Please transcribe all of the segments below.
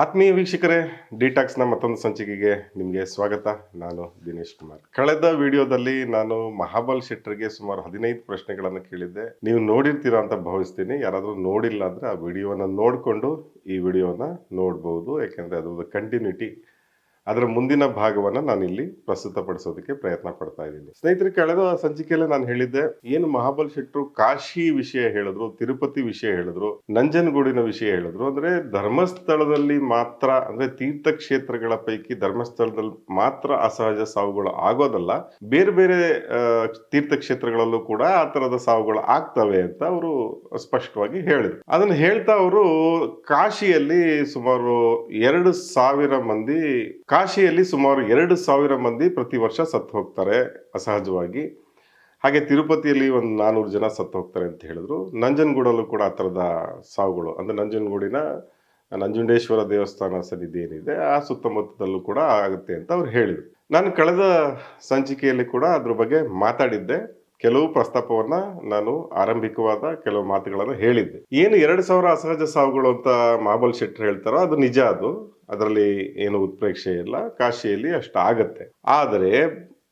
ಆತ್ಮೀಯ ವೀಕ್ಷಕರೇ, ಡಿಟಾಕ್ಸ್ನ ಮತ್ತೊಂದು ಸಂಚಿಕೆಗೆ ನಿಮಗೆ ಸ್ವಾಗತ. ನಾನು ದಿನೇಶ್ ಕುಮಾರ್. ಕಳೆದ ವಿಡಿಯೋದಲ್ಲಿ ನಾನು ಮಹಾಬಲ್ ಶೆಟ್ಟರ್ಗೆ ಸುಮಾರು 15 ಪ್ರಶ್ನೆಗಳನ್ನು ಕೇಳಿದ್ದೆ. ನೀವು ನೋಡಿರ್ತೀರಾ ಅಂತ ಭಾವಿಸ್ತೀನಿ. ಯಾರಾದರೂ ನೋಡಿಲ್ಲ ಅಂದರೆ ಆ ವಿಡಿಯೋನ ನೋಡಿಕೊಂಡು ಈ ವಿಡಿಯೋನ ನೋಡ್ಬೋದು. ಯಾಕೆಂದರೆ ಅದರದ್ದು ಕಂಟಿನ್ಯೂಟಿ, ಅದರ ಮುಂದಿನ ಭಾಗವನ್ನು ನಾನಿಲ್ಲಿ ಪ್ರಸ್ತುತಪಡಿಸೋದಕ್ಕೆ ಪ್ರಯತ್ನ ಪಡ್ತಾ ಇದ್ದೀನಿ. ಸ್ನೇಹಿತರೆ, ಕಳೆದ ಸಂಚಿಕೆಯಲ್ಲಿ ನಾನು ಹೇಳಿದ್ದೆ, ಏನು ಮಹಾಬಲ್ ಶೆಟ್ಟರು ಕಾಶಿ ವಿಷಯ ಹೇಳಿದ್ರು, ತಿರುಪತಿ ವಿಷಯ ಹೇಳಿದ್ರು, ನಂಜನಗೂಡಿನ ವಿಷಯ ಹೇಳಿದ್ರು. ಅಂದ್ರೆ ಧರ್ಮಸ್ಥಳದಲ್ಲಿ ಮಾತ್ರ, ಅಂದ್ರೆ ತೀರ್ಥಕ್ಷೇತ್ರಗಳ ಪೈಕಿ ಧರ್ಮಸ್ಥಳದಲ್ಲಿ ಮಾತ್ರ ಅಸಹಜ ಸಾವುಗಳು ಆಗೋದಲ್ಲ, ಬೇರೆ ಬೇರೆ ತೀರ್ಥಕ್ಷೇತ್ರಗಳಲ್ಲೂ ಕೂಡ ಆ ತರದ ಸಾವುಗಳು ಆಗ್ತವೆ ಅಂತ ಅವರು ಸ್ಪಷ್ಟವಾಗಿ ಹೇಳಿದ್ರು. ಅದನ್ನು ಹೇಳ್ತಾ ಅವರು ಕಾಶಿಯಲ್ಲಿ ಸುಮಾರು 2,000 ಮಂದಿ ಸುಮಾರು 2,000 ಮಂದಿ ಪ್ರತಿ ವರ್ಷ ಸತ್ತು ಹೋಗ್ತಾರೆ ಅಸಹಜವಾಗಿ. ಹಾಗೆ ತಿರುಪತಿಯಲ್ಲಿ ಒಂದು 400 ಜನ ಸತ್ತು ಹೋಗ್ತಾರೆ ಅಂತ ಹೇಳಿದ್ರು. ನಂಜನಗೂಡಲ್ಲೂ ಕೂಡ ಆ ಥರದ ಸಾವುಗಳು, ಅಂದರೆ ನಂಜನಗೂಡಿನ ನಂಜುಂಡೇಶ್ವರ ದೇವಸ್ಥಾನ ಸನ್ನಿಧಿ ಏನಿದೆ ಆ ಸುತ್ತಮುತ್ತದಲ್ಲೂ ಕೂಡ ಆಗುತ್ತೆ ಅಂತ ಅವ್ರು ಹೇಳಿದ್ರು. ನಾನು ಕಳೆದ ಸಂಚಿಕೆಯಲ್ಲಿ ಕೂಡ ಅದ್ರ ಬಗ್ಗೆ ಮಾತಾಡಿದ್ದೆ. ಕೆಲವು ಪ್ರಸ್ತಾಪವನ್ನ ನಾನು ಆರಂಭಿಕವಾದ ಕೆಲವು ಮಾತುಗಳನ್ನು ಹೇಳಿದ್ದೆ. ಏನು 2,000 ಅಸಹಜ ಸಾವುಗಳು ಅಂತ ಮಹಾಬಲ್ ಶೆಟ್ಟರ್ ಹೇಳ್ತಾರೋ ಅದು ನಿಜ. ಅದರಲ್ಲಿ ಏನು ಉತ್ಪ್ರೇಕ್ಷೆ ಇಲ್ಲ. ಕಾಶಿಯಲ್ಲಿ ಅಷ್ಟು ಆಗತ್ತೆ. ಆದರೆ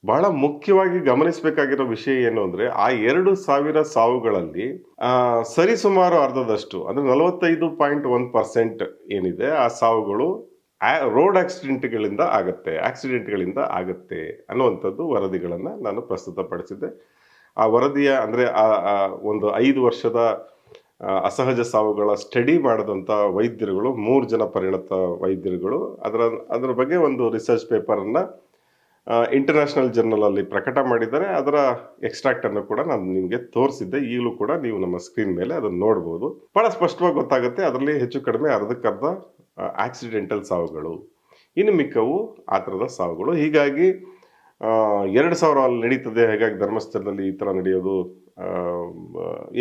ಬಹಳ ಮುಖ್ಯವಾಗಿ ಗಮನಿಸಬೇಕಾಗಿರೋ ವಿಷಯ ಏನು ಅಂದ್ರೆ, ಆ 2,000 ಸಾವುಗಳಲ್ಲಿ ಸರಿಸುಮಾರು ಅರ್ಧದಷ್ಟು, ಅಂದ್ರೆ 45.1% ಏನಿದೆ ಆ ಸಾವುಗಳು ರೋಡ್ ಆಕ್ಸಿಡೆಂಟ್ಗಳಿಂದ ಆಗತ್ತೆ ಅನ್ನುವಂಥದ್ದು ವರದಿಗಳನ್ನ ನಾನು ಪ್ರಸ್ತುತಪಡಿಸಿದ್ದೆ. ಆ ವರದಿಯ ಅಂದ್ರೆ ಒಂದು 5 ವರ್ಷದ ಅಸಹಜ ಸಾವುಗಳ ಸ್ಟಡಿ ಮಾಡಿದಂಥ ವೈದ್ಯರುಗಳು, 3 ಜನ ಪರಿಣತ ವೈದ್ಯರುಗಳು ಅದರ ಬಗ್ಗೆ ಒಂದು ರಿಸರ್ಚ್ ಪೇಪರನ್ನ ಇಂಟರ್ನ್ಯಾಷನಲ್ ಜರ್ನಲ್ ಅಲ್ಲಿ ಪ್ರಕಟ ಮಾಡಿದ್ದಾರೆ. ಅದರ ಎಕ್ಸ್ಟ್ರಾಕ್ಟ್ ಅನ್ನು ಕೂಡ ನಾನು ನಿಮಗೆ ತೋರಿಸಿದ್ದೆ. ಈಗಲೂ ಕೂಡ ನೀವು ನಮ್ಮ ಸ್ಕ್ರೀನ್ ಮೇಲೆ ಅದನ್ನು ನೋಡ್ಬೋದು. ಬಹಳ ಸ್ಪಷ್ಟವಾಗಿ ಗೊತ್ತಾಗುತ್ತೆ. ಅದರಲ್ಲಿ ಹೆಚ್ಚು ಕಡಿಮೆ ಅರ್ಧಕ್ಕರ್ಧ ಆಕ್ಸಿಡೆಂಟಲ್ ಸಾವುಗಳು, ಇನ್ನು ಮಿಕ್ಕವು ಆ ಥರದ ಸಾವುಗಳು. ಹೀಗಾಗಿ 2,000 ಅಲ್ಲಿ ನಡೀತದೆ, ಹಾಗಾಗಿ ಧರ್ಮಸ್ಥಳದಲ್ಲಿ ಈ ಥರ ನಡೆಯೋದು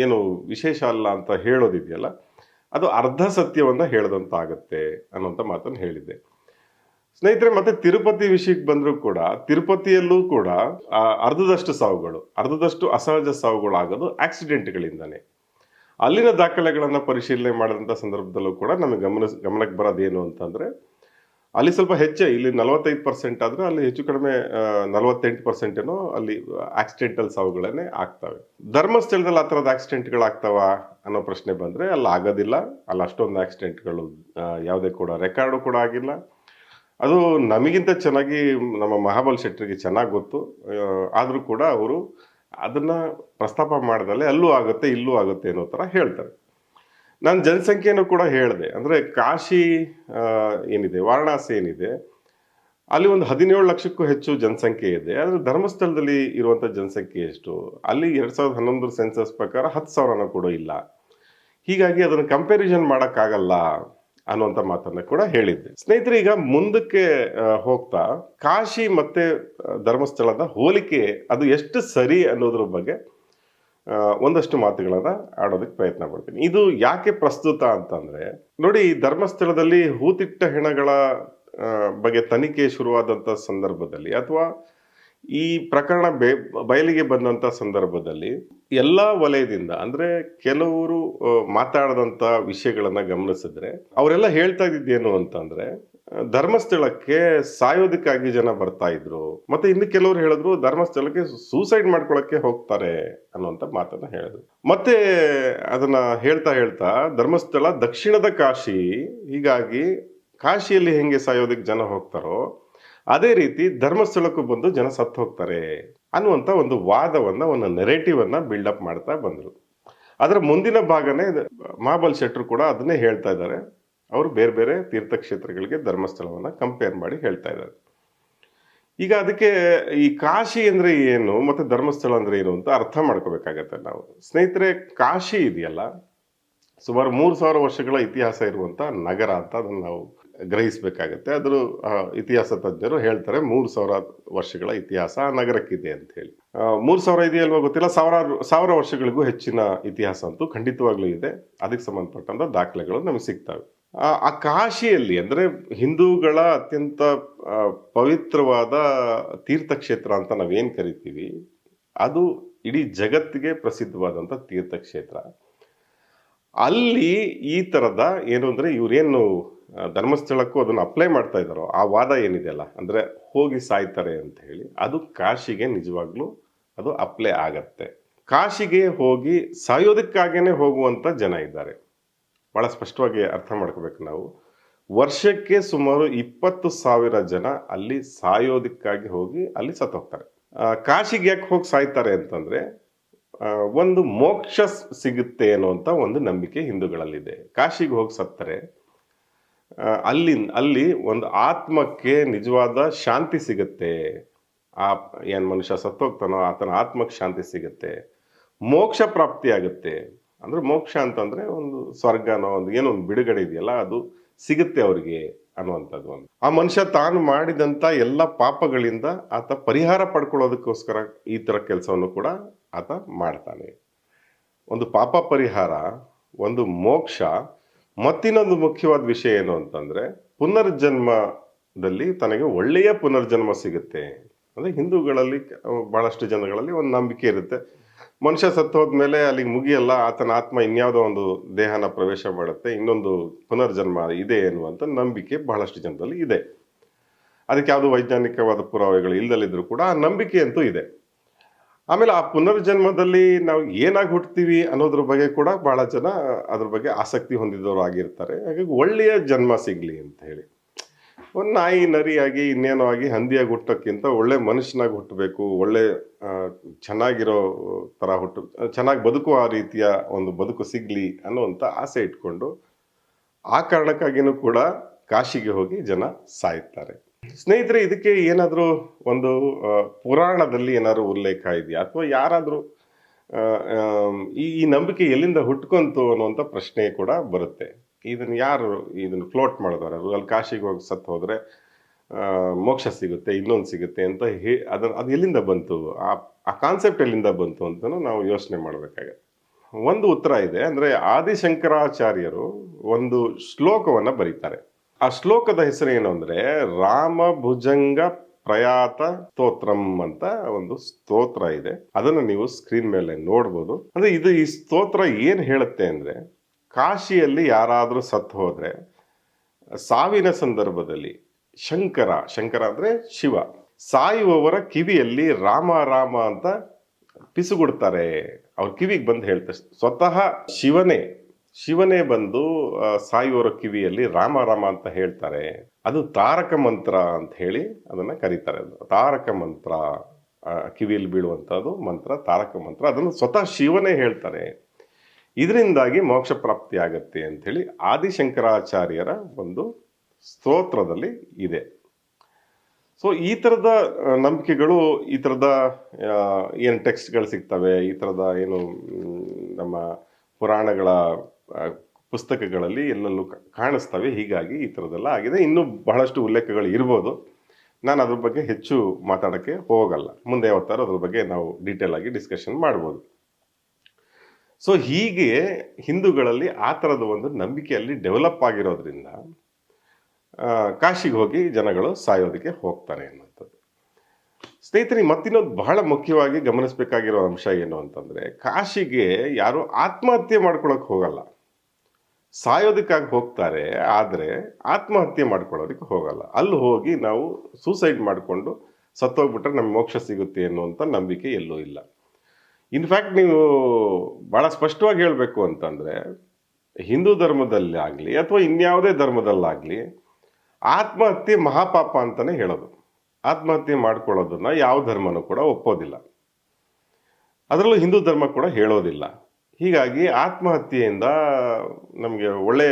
ಏನು ವಿಶೇಷ ಅಲ್ಲ ಅಂತ ಹೇಳೋದಿದೆಯಲ್ಲ, ಅದು ಅರ್ಧ ಸತ್ಯವನ್ನ ಹೇಳದಂತಾಗತ್ತೆ ಅನ್ನೋಂಥ ಮಾತನ್ನು ಹೇಳಿದ್ದೆ. ಸ್ನೇಹಿತರೆ, ಮತ್ತೆ ತಿರುಪತಿ ವಿಷಯಕ್ಕೆ ಬಂದರೂ ಕೂಡ, ತಿರುಪತಿಯಲ್ಲೂ ಕೂಡ ಅರ್ಧದಷ್ಟು ಅಸಹಜ ಸಾವುಗಳು ಆಗೋದು ಆಕ್ಸಿಡೆಂಟ್ಗಳಿಂದಾನೆ. ಅಲ್ಲಿನ ದಾಖಲೆಗಳನ್ನು ಪರಿಶೀಲನೆ ಮಾಡಿದಂಥ ಸಂದರ್ಭದಲ್ಲೂ ಕೂಡ ನಮಗೆ ಗಮನಕ್ಕೆ ಬರೋದೇನು ಅಂತಂದ್ರೆ, ಅಲ್ಲಿ ಸ್ವಲ್ಪ ಹೆಚ್ಚೆ, ಇಲ್ಲಿ 45% ಆದ್ರೆ ಅಲ್ಲಿ ಹೆಚ್ಚು ಕಡಿಮೆ 48% ಏನೋ ಅಲ್ಲಿ ಆಕ್ಸಿಡೆಂಟಲ್ ಸಾವುಗಳನ್ನೇ ಆಗ್ತವೆ. ಧರ್ಮಸ್ಥಳದಲ್ಲಿ ಆ ಥರದ ಆಕ್ಸಿಡೆಂಟ್ಗಳು ಆಗ್ತಾವ ಅನ್ನೋ ಪ್ರಶ್ನೆ ಬಂದ್ರೆ, ಅಲ್ಲಿ ಆಗೋದಿಲ್ಲ. ಅಲ್ಲಿ ಅಷ್ಟೊಂದು ಆಕ್ಸಿಡೆಂಟ್ಗಳು ಯಾವುದೇ ಕೂಡ ರೆಕಾರ್ಡು ಕೂಡ ಆಗಿಲ್ಲ. ಅದು ನಮಗಿಂತ ಚೆನ್ನಾಗಿ ನಮ್ಮ ಮಹಾಬಲ್ ಶೆಟ್ಟರಿಗೆ ಚೆನ್ನಾಗಿ ಗೊತ್ತು. ಆದರೂ ಕೂಡ ಅವರು ಅದನ್ನ ಪ್ರಸ್ತಾಪ ಮಾಡ್ದಲ್ಲೇ ಅಲ್ಲೂ ಆಗುತ್ತೆ ಇಲ್ಲೂ ಆಗುತ್ತೆ ಅನ್ನೋ ಥರ ಹೇಳ್ತಾರೆ. ನಾನು ಜನಸಂಖ್ಯೆಯನ್ನು ಕೂಡ ಹೇಳಿದೆ. ಅಂದರೆ ಕಾಶಿ ಏನಿದೆ, ವಾರಣಾಸಿ ಏನಿದೆ, ಅಲ್ಲಿ ಒಂದು 17 ಲಕ್ಷಕ್ಕೂ ಹೆಚ್ಚು ಜನಸಂಖ್ಯೆ ಇದೆ. ಆದರೆ ಧರ್ಮಸ್ಥಳದಲ್ಲಿ ಇರುವಂಥ ಜನಸಂಖ್ಯೆ ಎಷ್ಟು? ಅಲ್ಲಿ 2011 ಸೆನ್ಸಸ್ ಪ್ರಕಾರ 10,000 ಕೂಡ ಇಲ್ಲ. ಹೀಗಾಗಿ ಅದನ್ನು ಕಂಪ್ಯಾರಿಸನ್ ಮಾಡೋಕ್ಕಾಗಲ್ಲ ಅನ್ನುವಂಥ ಮಾತನ್ನ ಕೂಡ ಹೇಳಿದ್ದೆ. ಸ್ನೇಹಿತರೆ, ಈಗ ಮುಂದಕ್ಕೆ ಹೋಗ್ತಾ ಕಾಶಿ ಮತ್ತೆ ಧರ್ಮಸ್ಥಳದ ಹೋಲಿಕೆ ಅದು ಎಷ್ಟು ಸರಿ ಅನ್ನೋದ್ರ ಬಗ್ಗೆ ಒಂದಷ್ಟು ಮಾತುಗಳನ್ನ ಆಡೋದಕ್ಕೆ ಪ್ರಯತ್ನ ಪಡ್ತೀನಿ. ಇದು ಯಾಕೆ ಪ್ರಸ್ತುತ ಅಂತಂದ್ರೆ, ನೋಡಿ, ಧರ್ಮಸ್ಥಳದಲ್ಲಿ ಹೂತಿಟ್ಟ ಹೆಣಗಳ ಬಗ್ಗೆ ತನಿಖೆ ಶುರುವಾದಂಥ ಸಂದರ್ಭದಲ್ಲಿ, ಅಥವಾ ಈ ಪ್ರಕರಣ ಬಯಲಿಗೆ ಬಂದಂಥ ಸಂದರ್ಭದಲ್ಲಿ ಎಲ್ಲ ವಲಯದಿಂದ, ಅಂದ್ರೆ ಕೆಲವರು ಮಾತಾಡದಂಥ ವಿಷಯಗಳನ್ನ ಗಮನಿಸಿದ್ರೆ ಅವರೆಲ್ಲ ಹೇಳ್ತಾ ಇದ್ದಿದ್ದೇನು ಅಂತಂದ್ರೆ, ಧರ್ಮಸ್ಥಳಕ್ಕೆ ಸಾಯೋದಕ್ಕಾಗಿ ಜನ ಬರ್ತಾ ಇದ್ರು, ಮತ್ತೆ ಇನ್ನು ಕೆಲವರು ಹೇಳಿದ್ರು ಧರ್ಮಸ್ಥಳಕ್ಕೆ ಸೂಸೈಡ್ ಮಾಡ್ಕೊಳಕ್ಕೆ ಹೋಗ್ತಾರೆ ಅನ್ನುವಂಥ ಮಾತನ್ನ ಹೇಳಿದ್ರು. ಮತ್ತೆ ಅದನ್ನ ಹೇಳ್ತಾ ಧರ್ಮಸ್ಥಳ ದಕ್ಷಿಣದ ಕಾಶಿ, ಹೀಗಾಗಿ ಕಾಶಿಯಲ್ಲಿ ಹೆಂಗೆ ಸಾಯೋದಕ್ಕೆ ಜನ ಹೋಗ್ತಾರೋ ಅದೇ ರೀತಿ ಧರ್ಮಸ್ಥಳಕ್ಕೂ ಬಂದು ಜನ ಸತ್ತು ಹೋಗ್ತಾರೆ ಅನ್ನುವಂಥ ಒಂದು ವಾದವನ್ನ, ಒಂದು ನೆರೇಟಿವ್ ಅನ್ನ ಬಿಲ್ಡಪ್ ಮಾಡ್ತಾ ಬಂದ್ರು. ಅದರ ಮುಂದಿನ ಭಾಗನೇ ಮಹಾಬಲ್ ಶೆಟ್ಟರು ಕೂಡ ಅದನ್ನೇ ಹೇಳ್ತಾ ಇದ್ದಾರೆ. ಅವರು ಬೇರೆ ಬೇರೆ ತೀರ್ಥಕ್ಷೇತ್ರಗಳಿಗೆ ಧರ್ಮಸ್ಥಳವನ್ನ ಕಂಪೇರ್ ಮಾಡಿ ಹೇಳ್ತಾ ಇದ್ದಾರೆ. ಈಗ ಅದಕ್ಕೆ ಈ ಕಾಶಿ ಅಂದ್ರೆ ಏನು ಮತ್ತೆ ಧರ್ಮಸ್ಥಳ ಅಂದ್ರೆ ಏನು ಅಂತ ಅರ್ಥ ಮಾಡ್ಕೋಬೇಕಾಗತ್ತೆ ನಾವು. ಸ್ನೇಹಿತರೆ, ಕಾಶಿ ಇದೆಯಲ್ಲ, ಸುಮಾರು 3,000 ವರ್ಷಗಳ ಇತಿಹಾಸ ಇರುವಂತ ನಗರ ಅಂತ ಅದನ್ನು ನಾವು ಗ್ರಹಿಸಬೇಕಾಗತ್ತೆ. ಅದ್ರ ಇತಿಹಾಸ ತಜ್ಞರು ಹೇಳ್ತಾರೆ 3,000 ವರ್ಷಗಳ ಇತಿಹಾಸ ಆ ನಗರಕ್ಕಿದೆ ಅಂತ ಹೇಳಿ. 3,000 ಇದೆಯಲ್ವಾ ಗೊತ್ತಿಲ್ಲ, ಸಾವಿರ ವರ್ಷಗಳಿಗೂ ಹೆಚ್ಚಿನ ಇತಿಹಾಸ ಅಂತೂ ಖಂಡಿತವಾಗ್ಲೂ ಇದೆ. ಅದಕ್ಕೆ ಸಂಬಂಧಪಟ್ಟಂತ ದಾಖಲೆಗಳು ನಮಗೆ ಸಿಗ್ತವೆ. ಆ ಕಾಶಿಯಲ್ಲಿ, ಅಂದ್ರೆ ಹಿಂದೂಗಳ ಅತ್ಯಂತ ಪವಿತ್ರವಾದ ತೀರ್ಥಕ್ಷೇತ್ರ ಅಂತ ನಾವೇನ್ ಕರಿತೀವಿ, ಅದು ಇಡೀ ಜಗತ್ತಿಗೆ ಪ್ರಸಿದ್ಧವಾದಂಥ ತೀರ್ಥಕ್ಷೇತ್ರ. ಅಲ್ಲಿ ಈ ತರದ ಏನು ಅಂದ್ರೆ, ಇವ್ರೇನು ಧರ್ಮಸ್ಥಳಕ್ಕೂ ಅದನ್ನು ಅಪ್ಲೈ ಮಾಡ್ತಾ ಇದ್ದಾರೋ ಆ ವಾದ ಏನಿದೆಯಲ್ಲ, ಅಂದರೆ ಹೋಗಿ ಸಾಯ್ತಾರೆ ಅಂತ ಹೇಳಿ, ಅದು ಕಾಶಿಗೆ ನಿಜವಾಗ್ಲೂ ಅದು ಅಪ್ಲೈ ಆಗತ್ತೆ. ಕಾಶಿಗೆ ಹೋಗಿ ಸಾಯೋದಕ್ಕಾಗೇನೆ ಹೋಗುವಂಥ ಜನ ಇದ್ದಾರೆ. ಭಾಳ ಸ್ಪಷ್ಟವಾಗಿ ಅರ್ಥ ಮಾಡ್ಕೋಬೇಕು ನಾವು. ವರ್ಷಕ್ಕೆ ಸುಮಾರು 20,000 ಜನ ಅಲ್ಲಿ ಸಾಯೋದಕ್ಕಾಗಿ ಹೋಗಿ ಅಲ್ಲಿ ಸತ್ತೋಗ್ತಾರೆ. ಕಾಶಿಗೆ ಯಾಕೆ ಹೋಗಿ ಸಾಯ್ತಾರೆ ಅಂತಂದರೆ, ಒಂದು ಮೋಕ್ಷ ಸಿಗುತ್ತೆ ಅನ್ನುವಂಥ ಒಂದು ನಂಬಿಕೆ ಹಿಂದೂಗಳಲ್ಲಿದೆ. ಕಾಶಿಗೆ ಹೋಗಿ ಸತ್ತರೆ ಅಲ್ಲಿ ಒಂದು ಆತ್ಮಕ್ಕೆ ನಿಜವಾದ ಶಾಂತಿ ಸಿಗುತ್ತೆ. ಏನು ಮನುಷ್ಯ ಸತ್ತೋಗ್ತಾನೋ ಆತನ ಆತ್ಮಕ್ಕೆ ಶಾಂತಿ ಸಿಗುತ್ತೆ, ಮೋಕ್ಷ ಪ್ರಾಪ್ತಿ ಆಗುತ್ತೆ. ಅಂದರೆ ಮೋಕ್ಷ ಅಂತಂದರೆ ಒಂದು ಸ್ವರ್ಗನೋ ಒಂದು ಏನೋ ಒಂದು ಬಿಡುಗಡೆ ಇದೆಯಲ್ಲ, ಅದು ಸಿಗುತ್ತೆ ಅವ್ರಿಗೆ ಅನ್ನುವಂಥದ್ದು. ಒಂದು ಆ ಮನುಷ್ಯ ತಾನು ಮಾಡಿದಂಥ ಎಲ್ಲ ಪಾಪಗಳಿಂದ ಆತ ಪರಿಹಾರ ಪಡ್ಕೊಳ್ಳೋದಕ್ಕೋಸ್ಕರ ಈ ಥರ ಕೆಲಸವನ್ನು ಕೂಡ ಆತ ಮಾಡ್ತಾನೆ. ಒಂದು ಪಾಪ ಪರಿಹಾರ, ಒಂದು ಮೋಕ್ಷ, ಮತ್ತಿನ್ನೊಂದು ಮುಖ್ಯವಾದ ವಿಷಯ ಏನು ಅಂತಂದರೆ ಪುನರ್ಜನ್ಮದಲ್ಲಿ ತನಗೆ ಒಳ್ಳೆಯ ಪುನರ್ಜನ್ಮ ಸಿಗುತ್ತೆ. ಅಂದರೆ ಹಿಂದೂಗಳಲ್ಲಿ ಭಾಳಷ್ಟು ಜನಗಳಲ್ಲಿ ಒಂದು ನಂಬಿಕೆ ಇರುತ್ತೆ, ಮನುಷ್ಯ ಸತ್ತು ಹೋದ್ಮೇಲೆ ಅಲ್ಲಿಗೆ ಮುಗಿಯಲ್ಲ, ಆತನ ಆತ್ಮ ಇನ್ಯಾವುದೋ ಒಂದು ದೇಹನ ಪ್ರವೇಶ ಮಾಡುತ್ತೆ, ಇನ್ನೊಂದು ಪುನರ್ಜನ್ಮ ಇದೆ ಎನ್ನುವಂಥ ನಂಬಿಕೆ ಬಹಳಷ್ಟು ಜನರಲ್ಲಿ ಇದೆ. ಅದಕ್ಕೆ ಯಾವುದೋ ವೈಜ್ಞಾನಿಕವಾದ ಪುರಾವೆಗಳು ಇಲ್ಲದಲ್ಲಿದ್ದರೂ ಕೂಡ ಆ ನಂಬಿಕೆ ಅಂತೂ ಇದೆ. ಆಮೇಲೆ ಆ ಪುನರ್ಜನ್ಮದಲ್ಲಿ ನಾವು ಏನಾಗಿ ಹುಟ್ತೀವಿ ಅನ್ನೋದ್ರ ಬಗ್ಗೆ ಕೂಡ ಬಹಳ ಜನ ಅದ್ರ ಬಗ್ಗೆ ಆಸಕ್ತಿ ಹೊಂದಿದವರು ಆಗಿರ್ತಾರೆ. ಹಾಗಾಗಿ ಒಳ್ಳೆಯ ಜನ್ಮ ಸಿಗಲಿ ಅಂತ ಹೇಳಿ, ಒಂದು ನಾಯಿ ನರಿಯಾಗಿ ಇನ್ನೇನೋ ಆಗಿ ಹಂದಿಯಾಗಿ ಹುಟ್ಟೋಕ್ಕಿಂತ ಒಳ್ಳೆ ಮನುಷ್ಯನಾಗಿ ಹುಟ್ಟಬೇಕು, ಒಳ್ಳೆ ಚೆನ್ನಾಗಿರೋ ಥರ ಚೆನ್ನಾಗಿ ಬದುಕುವ ರೀತಿಯ ಒಂದು ಬದುಕು ಸಿಗಲಿ ಅನ್ನೋವಂಥ ಆಸೆ ಇಟ್ಕೊಂಡು ಆ ಕಾರಣಕ್ಕಾಗಿಯೂ ಕೂಡ ಕಾಶಿಗೆ ಹೋಗಿ ಜನ ಸಾಯ್ತಾರೆ. ಸ್ನೇಹಿತರೆ, ಇದಕ್ಕೆ ಏನಾದರೂ ಒಂದು ಪುರಾಣದಲ್ಲಿ ಏನಾದರೂ ಉಲ್ಲೇಖ ಇದೆಯಾ, ಅಥವಾ ಯಾರಾದರೂ ಈ ನಂಬಿಕೆ ಎಲ್ಲಿಂದ ಹುಟ್ಕೊಂತು ಅನ್ನುವಂಥ ಪ್ರಶ್ನೆ ಕೂಡ ಬರುತ್ತೆ. ಇದನ್ನು ಫ್ಲೋಟ್ ಮಾಡಿದವರು, ಅಲ್ಲಿ ಕಾಶಿಗೆ ಹೋಗಿ ಸತ್ತು ಹೋದರೆ ಮೋಕ್ಷ ಸಿಗುತ್ತೆ, ಇನ್ನೊಂದು ಸಿಗುತ್ತೆ ಅಂತ ಅದು ಎಲ್ಲಿಂದ ಬಂತು, ಆ ಕಾನ್ಸೆಪ್ಟ್ ಎಲ್ಲಿಂದ ಬಂತು ಅಂತಲೂ ನಾವು ಯೋಚನೆ ಮಾಡಬೇಕಾಗತ್ತೆ. ಒಂದು ಉತ್ತರ ಇದೆ. ಅಂದರೆ ಆದಿಶಂಕರಾಚಾರ್ಯರು ಒಂದು ಶ್ಲೋಕವನ್ನು ಬರೀತಾರೆ. ಆ ಶ್ಲೋಕದ ಹೆಸರು ಏನು ಅಂದರೆ ರಾಮ ಭುಜಂಗ ಪ್ರಯಾತ ಸ್ತೋತ್ರಂ ಅಂತ ಒಂದು ಸ್ತೋತ್ರ ಇದೆ. ಅದನ್ನು ನೀವು ಸ್ಕ್ರೀನ್ ಮೇಲೆ ನೋಡ್ಬೋದು. ಅಂದರೆ ಈ ಸ್ತೋತ್ರ ಏನು ಹೇಳುತ್ತೆ ಅಂದರೆ, ಕಾಶಿಯಲ್ಲಿ ಯಾರಾದರೂ ಸತ್ತು ಹೋದರೆ ಸಾವಿನ ಸಂದರ್ಭದಲ್ಲಿ ಶಂಕರ ಅಂದರೆ ಶಿವ, ಸಾಯುವವರ ಕಿವಿಯಲ್ಲಿ ರಾಮ ರಾಮ ಅಂತ ಪಿಸುಗುಡ್ತಾರೆ. ಅವ್ರ ಕಿವಿಗೆ ಬಂದು ಹೇಳ್ತಾರೆ. ಸ್ವತಃ ಶಿವನೇ ಬಂದು ಸಾಯುವವರ ಕಿವಿಯಲ್ಲಿ ರಾಮ ರಾಮ ಅಂತ ಹೇಳ್ತಾರೆ. ಅದು ತಾರಕ ಮಂತ್ರ ಅಂತ ಹೇಳಿ ಅದನ್ನು ಕರೀತಾರೆ. ಅದು ತಾರಕ ಮಂತ್ರ, ಕಿವಿಯಲ್ಲಿ ಬೀಳುವಂಥದ್ದು ಮಂತ್ರ ತಾರಕ ಮಂತ್ರ. ಅದನ್ನು ಸ್ವತಃ ಶಿವನೇ ಹೇಳ್ತಾರೆ. ಇದರಿಂದಾಗಿ ಮೋಕ್ಷ ಪ್ರಾಪ್ತಿ ಆಗತ್ತೆ ಅಂಥೇಳಿ ಆದಿಶಂಕರಾಚಾರ್ಯರ ಒಂದು ಸ್ತೋತ್ರದಲ್ಲಿ ಇದೆ. ಸೊ ಈ ಥರದ ನಂಬಿಕೆಗಳು, ಈ ಥರದ ಏನು ಟೆಕ್ಸ್ಟ್ಗಳು ಸಿಗ್ತವೆ, ಈ ಥರದ ಏನು ನಮ್ಮ ಪುರಾಣಗಳ ಪುಸ್ತಕಗಳಲ್ಲಿ ಎಲ್ಲೆಲ್ಲೂ ಕಾಣಿಸ್ತವೆ. ಹೀಗಾಗಿ ಈ ಥರದ್ದೆಲ್ಲ ಆಗಿದೆ. ಇನ್ನೂ ಬಹಳಷ್ಟು ಉಲ್ಲೇಖಗಳು ಇರ್ಬೋದು. ನಾನು ಅದ್ರ ಬಗ್ಗೆ ಹೆಚ್ಚು ಮಾತಾಡೋಕ್ಕೆ ಹೋಗಲ್ಲ. ಮುಂದೆ ಯಾವತ್ತಾರು ಅದ್ರ ಬಗ್ಗೆ ನಾವು ಡೀಟೇಲ್ ಆಗಿ ಡಿಸ್ಕಷನ್ ಮಾಡ್ಬೋದು. ಸೊ ಹೀಗೆ ಹಿಂದೂಗಳಲ್ಲಿ ಆ ಥರದ ಒಂದು ನಂಬಿಕೆಯಲ್ಲಿ ಡೆವಲಪ್ ಆಗಿರೋದ್ರಿಂದ ಕಾಶಿಗೆ ಹೋಗಿ ಜನಗಳು ಸಾಯೋದಕ್ಕೆ ಹೋಗ್ತಾರೆ ಅನ್ನೋಂಥದ್ದು. ಸ್ನೇಹಿತರೆ, ಮತ್ತಿನ್ನೊಂದು ಬಹಳ ಮುಖ್ಯವಾಗಿ ಗಮನಿಸಬೇಕಾಗಿರೋ ಅಂಶ ಏನು ಅಂತಂದರೆ, ಕಾಶಿಗೆ ಯಾರು ಆತ್ಮಹತ್ಯೆ ಮಾಡ್ಕೊಳಕ್ಕೆ ಹೋಗಲ್ಲ. ಸಾಯೋದಕ್ಕಾಗಿ ಹೋಗ್ತಾರೆ, ಆದರೆ ಆತ್ಮಹತ್ಯೆ ಮಾಡ್ಕೊಳ್ಳೋದಕ್ಕೆ ಹೋಗಲ್ಲ. ಅಲ್ಲಿ ಹೋಗಿ ನಾವು ಸೂಸೈಡ್ ಮಾಡಿಕೊಂಡು ಸತ್ತೋಗ್ಬಿಟ್ರೆ ನಮ್ಗೆ ಮೋಕ್ಷ ಸಿಗುತ್ತೆ ಅನ್ನುವಂಥ ನಂಬಿಕೆ ಎಲ್ಲೂ ಇಲ್ಲ. ಇನ್ಫ್ಯಾಕ್ಟ್ ನೀವು ಭಾಳ ಸ್ಪಷ್ಟವಾಗಿ ಹೇಳಬೇಕು ಅಂತಂದರೆ, ಹಿಂದೂ ಧರ್ಮದಲ್ಲಿ ಆಗಲಿ ಅಥವಾ ಇನ್ಯಾವುದೇ ಧರ್ಮದಲ್ಲಾಗಲಿ ಆತ್ಮಹತ್ಯೆ ಮಹಾಪಾಪ ಅಂತಲೇ ಹೇಳೋದು. ಆತ್ಮಹತ್ಯೆ ಮಾಡ್ಕೊಳ್ಳೋದನ್ನ ಯಾವ ಧರ್ಮನೂ ಕೂಡ ಒಪ್ಪೋದಿಲ್ಲ, ಅದರಲ್ಲೂ ಹಿಂದೂ ಧರ್ಮ ಕೂಡ ಹೇಳೋದಿಲ್ಲ. ಹೀಗಾಗಿ ಆತ್ಮಹತ್ಯೆಯಿಂದ ನಮಗೆ ಒಳ್ಳೆ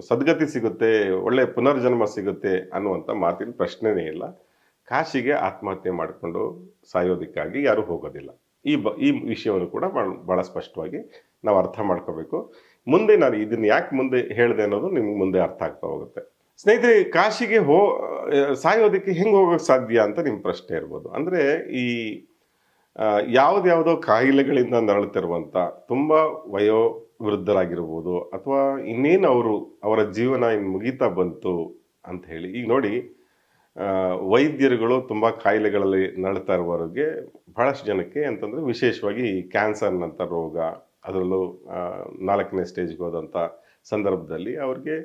ಸದ್ಗತಿ ಸಿಗುತ್ತೆ, ಒಳ್ಳೆ ಪುನರ್ಜನ್ಮ ಸಿಗುತ್ತೆ ಅನ್ನುವಂಥ ಮಾತಿನ ಪ್ರಶ್ನೆನೇ ಇಲ್ಲ. ಕಾಶಿಗೆ ಆತ್ಮಹತ್ಯೆ ಮಾಡಿಕೊಂಡು ಸಾಯೋದಕ್ಕಾಗಿ ಯಾರೂ ಹೋಗೋದಿಲ್ಲ. ಈ ವಿಷಯವನ್ನು ಕೂಡ ಭಾಳ ಸ್ಪಷ್ಟವಾಗಿ ನಾವು ಅರ್ಥ ಮಾಡ್ಕೋಬೇಕು. ಮುಂದೆ ನಾನು ಇದನ್ನು ಯಾಕೆ ಮುಂದೆ ಹೇಳಿದೆ ಅನ್ನೋದು ನಿಮ್ಗೆ ಮುಂದೆ ಅರ್ಥ ಆಗ್ತಾ ಹೋಗುತ್ತೆ. ಸ್ನೇಹಿತರೆ, ಕಾಶಿಗೆ ಸಾಯೋದಕ್ಕೆ ಹೆಂಗೆ ಹೋಗೋಕ್ಕೆ ಸಾಧ್ಯ ಅಂತ ನಿಮ್ಮ ಪ್ರಶ್ನೆ ಇರ್ಬೋದು. ಅಂದರೆ ಈ ಯಾವುದ್ಯಾವುದೋ ಕಾಯಿಲೆಗಳಿಂದ ನರಳುತ್ತಿರುವಂಥ ತುಂಬ ವಯೋವೃದ್ಧರಾಗಿರ್ಬೋದು, ಅಥವಾ ಇನ್ನೇನು ಅವರ ಜೀವನ ಇನ್ನು ಮುಗೀತಾ ಬಂತು ಅಂತ ಹೇಳಿ. ಈಗ ನೋಡಿ, ವೈದ್ಯರುಗಳು ತುಂಬ ಕಾಯಿಲೆಗಳಲ್ಲಿ ನರಳ್ತಾ ಇರುವವರಿಗೆ ಬಹಳಷ್ಟು ಜನಕ್ಕೆ ಅಂತಂದರೆ ವಿಶೇಷವಾಗಿ ಕ್ಯಾನ್ಸರ್ನಂಥ ರೋಗ, ಅದರಲ್ಲೂ 4ನೇ ಸ್ಟೇಜ್ಗೆ ಹೋದಂಥ ಸಂದರ್ಭದಲ್ಲಿ ಅವ್ರಿಗೆ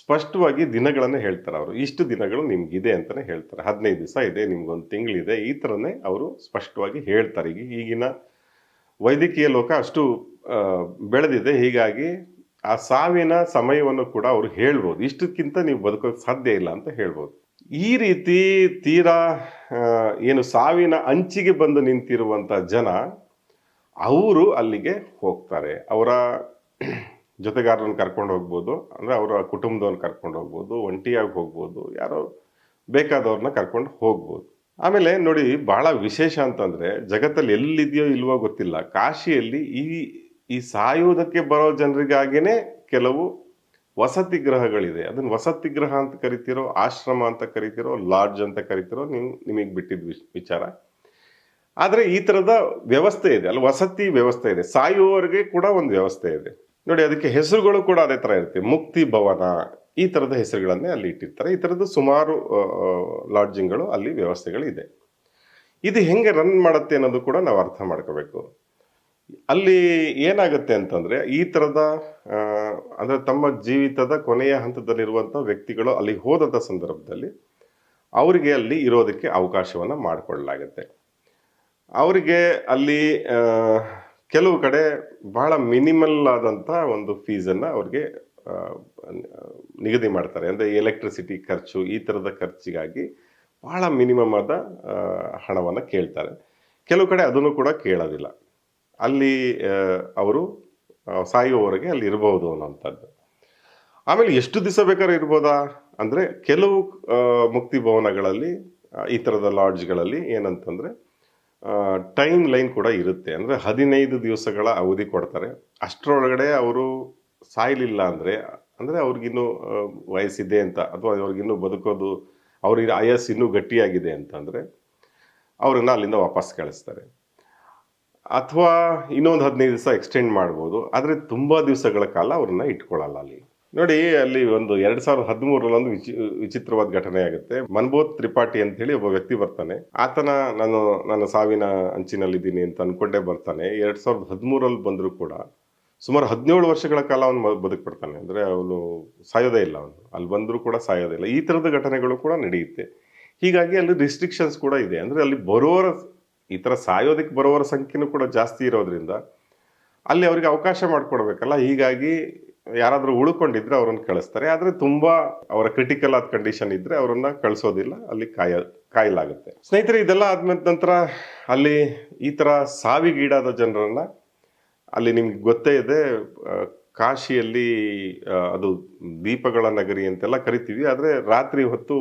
ಸ್ಪಷ್ಟವಾಗಿ ದಿನಗಳನ್ನು ಹೇಳ್ತಾರೆ. ಅವರು ಇಷ್ಟು ದಿನಗಳು ನಿಮ್ಗಿದೆ ಅಂತಾನೆ ಹೇಳ್ತಾರೆ. 15 ದಿವಸ ಇದೆ, ನಿಮ್ಗೊಂದು ತಿಂಗಳಿದೆ, ಈ ಥರನೇ ಅವರು ಸ್ಪಷ್ಟವಾಗಿ ಹೇಳ್ತಾರೆ. ಈಗಿನ ವೈದ್ಯಕೀಯ ಲೋಕ ಅಷ್ಟು ಬೆಳೆದಿದೆ. ಹೀಗಾಗಿ ಆ ಸಾವಿನ ಸಮಯವನ್ನು ಕೂಡ ಅವರು ಹೇಳ್ಬೋದು. ಇಷ್ಟಕ್ಕಿಂತ ನೀವು ಬದುಕೋಕೆ ಸಾಧ್ಯ ಇಲ್ಲ ಅಂತ ಹೇಳ್ಬೋದು. ಈ ರೀತಿ ತೀರಾ ಏನು ಸಾವಿನ ಅಂಚಿಗೆ ಬಂದು ನಿಂತಿರುವಂಥ ಜನ ಅವರು ಅಲ್ಲಿಗೆ ಹೋಗ್ತಾರೆ. ಅವರ ಜೊತೆಗಾರರನ್ನು ಕರ್ಕೊಂಡು ಹೋಗ್ಬೋದು, ಅಂದರೆ ಅವರ ಕುಟುಂಬದವ್ರನ್ನ ಕರ್ಕೊಂಡು ಹೋಗ್ಬೋದು, ಒಂಟಿಯಾಗಿ ಹೋಗ್ಬೋದು, ಯಾರೋ ಬೇಕಾದವ್ರನ್ನ ಕರ್ಕೊಂಡು ಹೋಗ್ಬೋದು. ಆಮೇಲೆ ನೋಡಿ, ಬಹಳ ವಿಶೇಷ ಅಂತಂದರೆ, ಜಗತ್ತಲ್ಲಿ ಎಲ್ಲಿದೆಯೋ ಇಲ್ವೋ ಗೊತ್ತಿಲ್ಲ, ಕಾಶಿಯಲ್ಲಿ ಈ ಸಾಯುವುದಕ್ಕೆ ಬರೋ ಜನರಿಗಾಗಿಯೇ ಕೆಲವು ವಸತಿ ಗೃಹಗಳಿದೆ. ಅದನ್ನು ವಸತಿ ಗೃಹ ಅಂತ ಕರಿತಿರೋ, ಆಶ್ರಮ ಅಂತ ಕರಿತಿರೋ, ಲಾಡ್ಜ್ ಅಂತ ಕರಿತಿರೋ, ನಿಮಗೆ ಬಿಟ್ಟಿದ್ದ ವಿಚಾರ. ಆದರೆ ಈ ಥರದ ವ್ಯವಸ್ಥೆ ಇದೆ ಅಲ್ಲಿ, ವಸತಿ ವ್ಯವಸ್ಥೆ ಇದೆ. ಸಾಯುವವರೆಗೆ ಕೂಡ ಒಂದು ವ್ಯವಸ್ಥೆ ಇದೆ ನೋಡಿ. ಅದಕ್ಕೆ ಹೆಸರುಗಳು ಕೂಡ ಅದೇ ಥರ ಇರುತ್ತೆ. ಮುಕ್ತಿ ಭವನ, ಈ ಥರದ ಹೆಸರುಗಳನ್ನೇ ಅಲ್ಲಿ ಇಟ್ಟಿರ್ತಾರೆ. ಈ ಥರದ್ದು ಸುಮಾರು ಲಾಡ್ಜಿಂಗ್ಗಳು ಅಲ್ಲಿ ವ್ಯವಸ್ಥೆಗಳಿದೆ. ಇದು ಹೆಂಗೆ ರನ್ ಮಾಡುತ್ತೆ ಅನ್ನೋದು ಕೂಡ ನಾವು ಅರ್ಥ ಮಾಡ್ಕೋಬೇಕು. ಅಲ್ಲಿ ಏನಾಗುತ್ತೆ ಅಂತಂದರೆ, ಈ ಥರದ ಅಂದರೆ ತಮ್ಮ ಜೀವಿತದ ಕೊನೆಯ ಹಂತದಲ್ಲಿರುವಂಥ ವ್ಯಕ್ತಿಗಳು ಅಲ್ಲಿಗೆ ಹೋದಂಥ ಸಂದರ್ಭದಲ್ಲಿ ಅವರಿಗೆ ಅಲ್ಲಿ ಇರೋದಕ್ಕೆ ಅವಕಾಶವನ್ನು ಮಾಡಿಕೊಳ್ಳಲಾಗುತ್ತೆ. ಅವರಿಗೆ ಅಲ್ಲಿ ಕೆಲವು ಕಡೆ ಬಹಳ ಮಿನಿಮಲ್ ಆದಂಥ ಒಂದು ಫೀಸನ್ನು ಅವ್ರಿಗೆ ನಿಗದಿ ಮಾಡ್ತಾರೆ. ಅಂದರೆ ಎಲೆಕ್ಟ್ರಿಸಿಟಿ ಖರ್ಚು, ಈ ಥರದ ಖರ್ಚಿಗಾಗಿ ಬಹಳ ಮಿನಿಮಮ್ ಆದ ಹಣವನ್ನು ಕೇಳ್ತಾರೆ. ಕೆಲವು ಕಡೆ ಅದನ್ನು ಕೂಡ ಕೇಳೋದಿಲ್ಲ. ಅಲ್ಲಿ ಅವರು ಸಾಯುವವರೆಗೆ ಅಲ್ಲಿ ಇರ್ಬೋದು ಅನ್ನೋಂಥದ್ದು. ಆಮೇಲೆ ಎಷ್ಟು ದಿವಸ ಬೇಕಾದ್ರೂ ಇರ್ಬೋದಾ ಅಂದರೆ, ಕೆಲವು ಮುಕ್ತಿ ಭವನಗಳಲ್ಲಿ, ಈ ಥರದ ಲಾಡ್ಜ್ಗಳಲ್ಲಿ ಏನಂತಂದರೆ ಟೈಮ್ ಲೈನ್ ಕೂಡ ಇರುತ್ತೆ. ಅಂದರೆ 15 ದಿವಸಗಳ ಅವಧಿ ಕೊಡ್ತಾರೆ. ಅಷ್ಟರೊಳಗಡೆ ಅವರು ಸಾಯಲಿಲ್ಲ ಅಂದರೆ ಅವ್ರಿಗಿನ್ನೂ ವಯಸ್ಸಿದೆ ಅಂತ, ಅಥವಾ ಅವ್ರಿಗಿನ್ನೂ ಬದುಕೋದು, ಅವ್ರಿಗೆ ಆಯಸ್ಸು ಇನ್ನೂ ಗಟ್ಟಿಯಾಗಿದೆ ಅಂತಂದರೆ ಅವ್ರನ್ನ ಅಲ್ಲಿಂದ ವಾಪಸ್ ಕಳಿಸ್ತಾರೆ. ಅಥವಾ ಇನ್ನೊಂದು 15 ದಿವಸ ಎಕ್ಸ್ಟೆಂಡ್ ಮಾಡ್ಬೋದು. ಆದರೆ ತುಂಬ ದಿವಸಗಳ ಕಾಲ ಅವ್ರನ್ನ ಇಟ್ಕೊಳ್ಳಲ್ಲ ಅಲ್ಲಿ. ನೋಡಿ, ಅಲ್ಲಿ ಒಂದು 2013 ಒಂದು ವಿಚಿತ್ರವಾದ ಘಟನೆ ಆಗುತ್ತೆ. ಮನ್ಬೋತ್ ತ್ರಿಪಾಠಿ ಅಂತ ಹೇಳಿ ಒಬ್ಬ ವ್ಯಕ್ತಿ ಬರ್ತಾನೆ. ಆತನ ನಾನು ಸಾವಿನ ಅಂಚಿನಲ್ಲಿದ್ದೀನಿ ಅಂತ ಅನ್ಕೊಂಡೇ ಬರ್ತಾನೆ. 2013 ಬಂದರೂ ಕೂಡ ಸುಮಾರು 17 ವರ್ಷಗಳ ಕಾಲ ಅವನು ಬದುಕ್ಬಿಡ್ತಾನೆ. ಅಂದರೆ ಅವನು ಸಾಯೋದೇ ಇಲ್ಲ, ಅವನು ಅಲ್ಲಿ ಬಂದರೂ ಕೂಡ ಸಾಯೋದೇ ಇಲ್ಲ. ಈ ಥರದ ಘಟನೆಗಳು ಕೂಡ ನಡೆಯುತ್ತೆ. ಹೀಗಾಗಿ ಅಲ್ಲಿ ರಿಸ್ಟ್ರಿಕ್ಷನ್ಸ್ ಕೂಡ ಇದೆ. ಅಂದರೆ ಅಲ್ಲಿ ಬರೋರ, ಈ ಥರ ಸಾಯೋದಕ್ಕೆ ಬರೋವರ ಸಂಖ್ಯೆನೂ ಕೂಡ ಜಾಸ್ತಿ ಇರೋದ್ರಿಂದ ಅಲ್ಲಿ ಅವರಿಗೆ ಅವಕಾಶ ಮಾಡಿಕೊಡ್ಬೇಕಲ್ಲ. ಹೀಗಾಗಿ ಯಾರಾದರೂ ಉಳ್ಕೊಂಡಿದ್ರೆ ಅವ್ರನ್ನ ಕಳಿಸ್ತಾರೆ. ಆದರೆ ತುಂಬ ಅವರ ಕ್ರಿಟಿಕಲ್ ಆದ ಕಂಡೀಷನ್ ಇದ್ದರೆ ಅವರನ್ನು ಕಳಿಸೋದಿಲ್ಲ, ಅಲ್ಲಿ ಕಾಯಲಾಗುತ್ತೆ. ಸ್ನೇಹಿತರೆ, ಇದೆಲ್ಲ ಆದ್ಮೇಲೆ ನಂತರ ಅಲ್ಲಿ ಈ ಥರ ಸಾವಿಗೀಡಾದ ಜನರನ್ನು ಅಲ್ಲಿ ನಿಮ್ಗೆ ಗೊತ್ತೇ ಇದೆ, ಕಾಶಿಯಲ್ಲಿ ಅದು ದೀಪಗಳ ನಗರಿ ಅಂತೆಲ್ಲ ಕರಿತೀವಿ. ಆದರೆ ರಾತ್ರಿ ಹೊತ್ತು